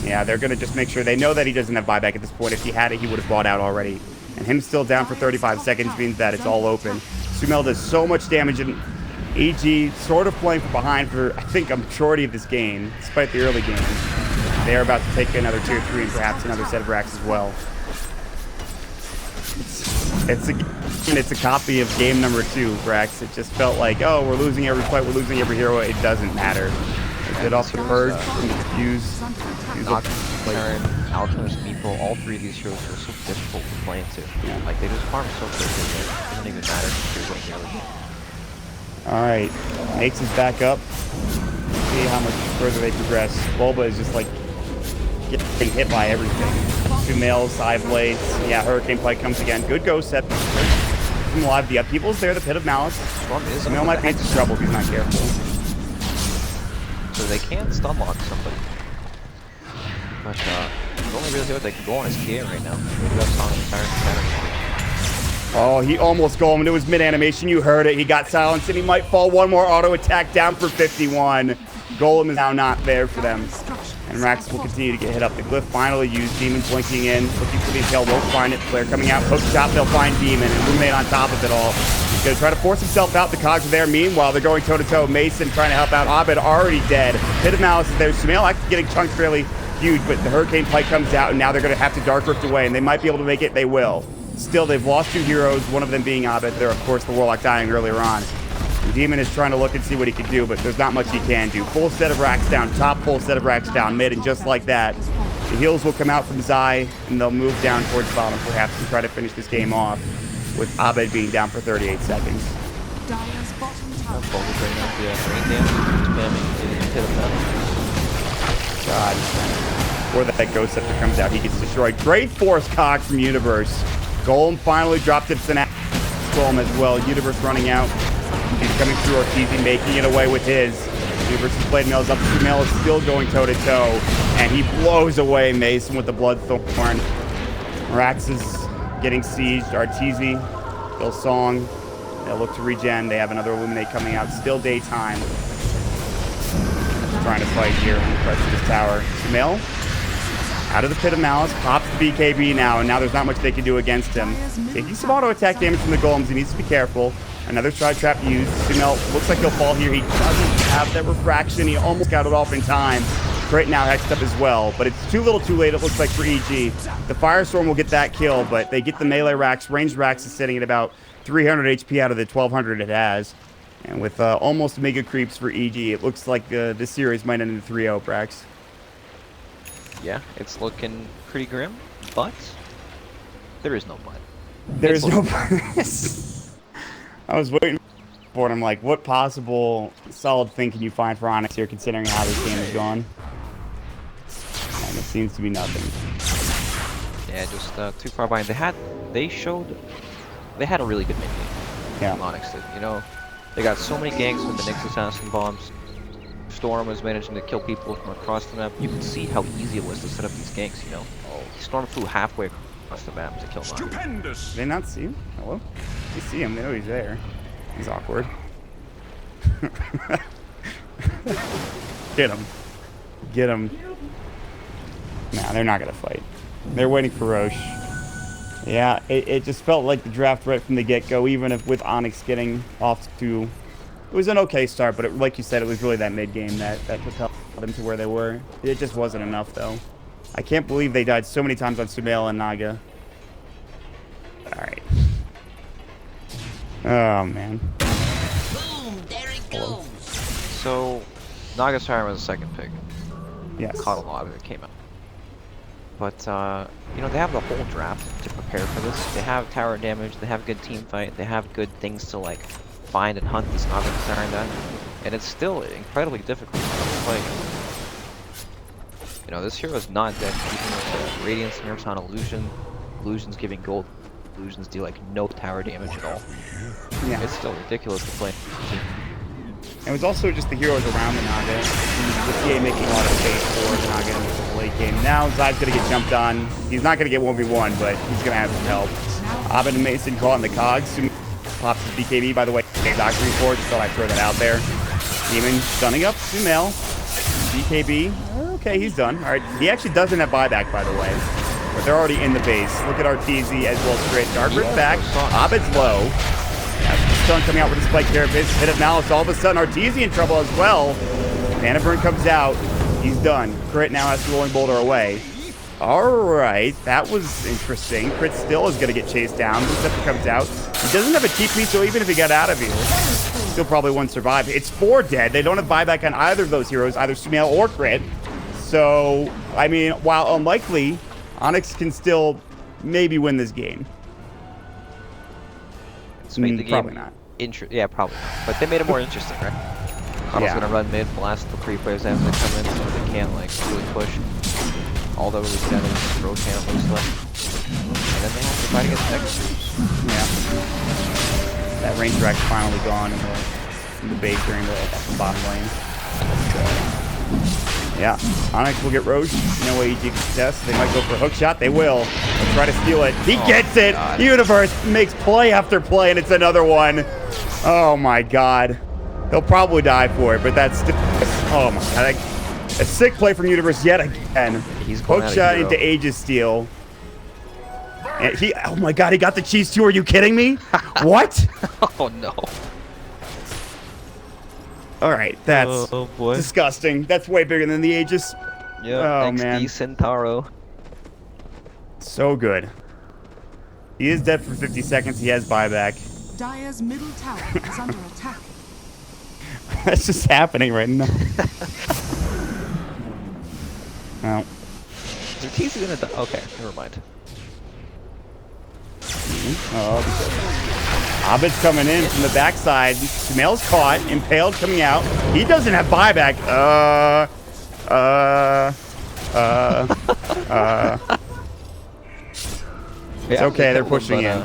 Yeah, they're going to just make sure. They know that he doesn't have buyback at this point. If he had it, he would have bought out already. And him still down for 35 seconds means that it's all open. Sumail does so much damage, and EG sort of playing from behind for, I think, a majority of this game, despite the early game. They are about to take another tier 3 and perhaps another set of racks as well. It's a copy of game number 2, Brax. It just felt like, oh, we're losing every fight, we're losing every hero. It doesn't matter. They get off the purge from the diffuse. Turn, Alchemist, Meeple, all 3 of these heroes are so difficult to play into. Yeah. Like, they just farm so quickly, it doesn't even matter if you're winning the other game. Alright, Makes is back up. See how much further they progress. Bulba is just like getting hit by everything. Sumail, side blades. Yeah, Hurricane Pike comes again. Good go set. From live, the upheaval's there, the Pit of Malice. Sumail might be in some trouble if he's not careful. So they can stun lock somebody. But the only real hero they can go on is QEON right now. Oh, he almost golem. It was mid-animation. You heard it. He got silenced, and he might fall. One more auto attack down for 51. Golem is now not there for them. Structures And Rax are will continue to fortified. get hit up. The Glyph finally used. Demon blinking in, looking for the tail. Won't find it. Flare coming out. Hook shot. They'll find Demon. And Illuminate on top of it all. He's going to try to force himself out. The Cogs are there. Meanwhile, they're going toe-to-toe. Mason trying to help out. Abed already dead. Pit of Malice is there. Sumail actually getting chunked fairly huge, but the Hurricane Pike comes out, and now they're going to have to Dark Rift away, and they might be able to make it. They will. Still, they've lost 2 heroes, one of them being Abed. They're, of course, the Warlock dying earlier on. The Demon is trying to look and see what he can do, but there's not much he can do. Full set of racks down, top full set of racks down, mid, and just like that, the heals will come out from Zai, and they'll move down towards bottom, perhaps, and try to finish this game off, with Abed being down for 38 seconds. Dire's bottom tower. Focus right now. Yeah, rain damage. Spamming getting hit of that. God. Or that Ghost Scepter comes out, he gets destroyed. Great Force Cog from Universe. Golem finally dropped it to Golem as well. Universe running out. He's coming through Ortiz, making it away with his. Universe's blade nails up. Sumail is still going toe-to-toe. And he blows away Mason with the Bloodthorn. Rax is getting sieged. Arteezy, Song. They'll look to regen. They have another Illuminate coming out. Still daytime. Trying to fight here in the crest of this tower. Sumail out of the Pit of Malice, pops the BKB now, and now there's not much they can do against him. Taking some auto attack damage from the Golems, he needs to be careful. Another Stride Trap used. Sumail looks like he'll fall here. He doesn't have that refraction. He almost got it off in time. Crit now hexed up as well, but it's too little too late, it looks like, for EG. The Firestorm will get that kill, but they get the melee racks. Ranged racks is sitting at about 300 HP out of the 1200 it has. And with almost mega creeps for EG, it looks like this series might end in 3-0, Brax. Yeah, it's looking pretty grim, but there is no but. There's no I was waiting for it. I'm like, what possible solid thing can you find for Onyx here, considering how this game has gone? And it seems to be nothing. Yeah, just too far behind. They had a really good mid game. Yeah. Onyx did. You know, they got so many ganks with the Nyx assassin bombs. Storm was managing to kill people from across the map. You could see how easy it was to set up these ganks, you know. Storm flew halfway across the map to kill Onyx. Did they not see him? Hello? They see him. They know he's there. He's awkward. Get him. Get him. Nah, they're not going to fight. They're waiting for Roche. Yeah, it just felt like the draft right from the get-go, even if with Onyx getting off to... It was an okay start, but like you said, it was really that mid-game that propelled them to where they were. It just wasn't enough, though. I can't believe they died so many times on Sumail and Naga. Alright. Oh, man. Boom! There it goes. So, Naga Siren was the second pick. Yes. Caught a lot of it came out. But, you know, they have the whole draft to prepare for this. They have tower damage, they have good team fight, they have good things to, like, find and hunt this Naga Siren down. And it's still incredibly difficult to play. You know, this hero is not dead, even with Radiance nerfs on Illusion. Illusion's giving gold. Illusions do, like, no tower damage at all. Yeah. It's still ridiculous to play. It was also just the heroes around the Naga. The CA making a lot of space for the Naga in the late game. Now Zai's going to get jumped on. He's not going to get 1v1, but he's going to have some help. Abed and Mason caught in the cogs. Soon pops his BKB, by the way. Doctor report, just thought I'd throw that out there. Demon stunning up Sumail. BKB. Okay, he's done. All right, he actually doesn't have buyback, by the way. But they're already in the base. Look at Arteezy as well as Grit. Dark Rift back. Abed's low. Stun coming out with a spike carapace. Hit of Malice. All of a sudden, Arteezy in trouble as well. Mana Burn comes out. He's done. Crit now has to Rolling Boulder away. Alright, that was interesting. Crit still is going to get chased down. Scepter comes out. He doesn't have a TP, so even if he got out of here, still probably won't survive. It's 4 dead. They don't have buyback on either of those heroes, either Sumail or Crit. So, I mean, while unlikely, Onyx can still maybe win this game. Let's make the game probably not. Yeah, probably not. But they made it more interesting, right? Onyx gonna run mid, blast the pre-players as they come in, so they can't like really push. All the really good enemies, throw channel stuff. And then they have to fight against Execration. Yeah. That range rack's finally gone in the base during the bottom lane. Yeah, Onyx will get Roche. No way EG can contest. They might go for a hook shot. They will. They'll try to steal it. He gets it. God. Universe makes play after play, and it's another one. Oh my God. He'll probably die for it, but that's still Oh my god. A sick play from Universe yet again. He's going Hook out of shot hero. into Aegis Steel. And oh my god, he got the cheese too. Are you kidding me? What? Oh no. All right, that's Oh boy. disgusting. That's way bigger than the Aegis. Yeah. Oh, XD man. Centauro. So good. He is dead for 50 seconds. He has buyback. Dire's middle tower is under attack. That's just happening right now. No. Is TC gonna die? Okay, never mind. Oh, Abed's coming in from the backside. Sumail's caught. Impaled coming out. He doesn't have buyback. It's okay. They're pushing in.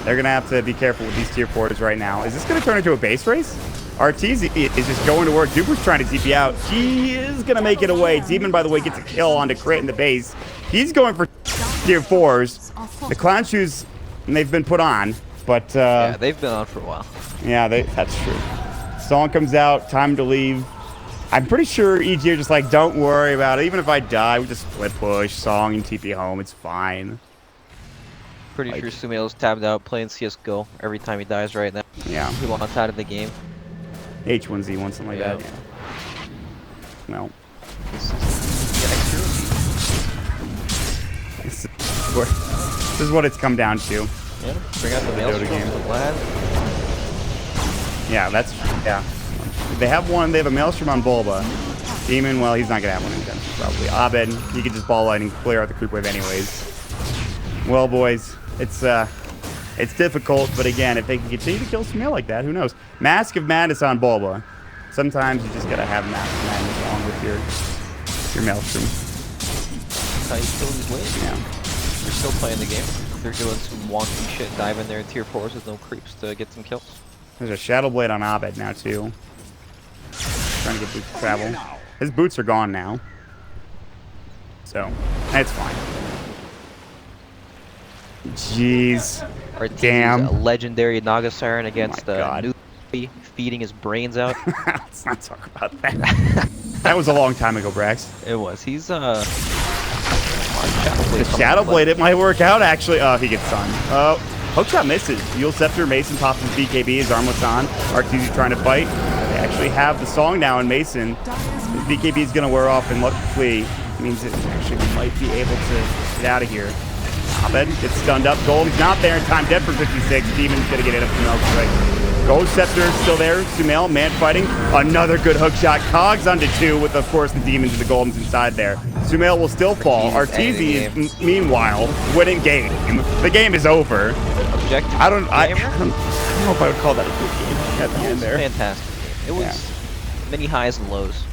They're going to have to be careful with these tier 4s right now. Is this going to turn into a base race? Arteezy is just going to work. Duper's trying to TP out. He is going to make it away. Demon, by the way, gets a kill onto Crit in the base. He's going for tier 4s. The Clown Shoes, they've been put on, but... yeah, they've been on for a while. Yeah, that's true. Song comes out, time to leave. I'm pretty sure EG are just like, don't worry about it. Even if I die, we just split push, Song, and TP home. It's fine. Pretty Like- sure Sumail's tabbed out playing CSGO every time he dies right now. Yeah. He wants out of the game. H1Z1, something like Yeah. that. Yeah. Well, This this is what it's come down to. Yeah, bring out the Dota Maelstrom game. for the Vlad. Yeah, yeah. They have one. They have a Maelstrom on Bulba. Demon, well, he's not gonna have one in Genesis, probably. Abed, he could just ball light and clear out the creep wave anyways. Well, boys, it's difficult, but again, if they can continue to kill Sumail like that, who knows? Mask of Madness on Bulba. Sometimes you just gotta have Mask of Madness along with your Maelstrom. That's how you kill these waves. Yeah. They're still playing the game. They're doing some wonky shit, dive in there in tier 4s with no creeps to get some kills. There's a Shadow Blade on Abed now too. Trying to get boots to travel. His boots are gone now. So, that's fine. Jeez. Arteezy's Damn. legendary Naga Siren against my God. New feeding his brains out. Let's not talk about that. That was a long time ago, Brax. It was. He's The Shadow Blade, it might work out actually. Oh, he gets stunned. Oh, Hookshot misses. Fuel Scepter, Mason pops his BKB, his armlet's on. Arteezy trying to fight. They actually have the Song now in Mason. His BKB is going to wear off, and luckily means it actually might be able to get out of here. Abed gets stunned up. Golden's not there in time. Dead for 56. Demon's going to get it up from Elk. Gold Scepter still there. Sumail, man fighting. Another good hook shot. Cogs onto 2 with, of course, the Demons and the Goldens inside there. Sumail will still fall. Arteezy is, meanwhile, winning game. The game is over. objective. I don't know if I would call that a good game at the end there. Fantastic game. It was many highs and lows.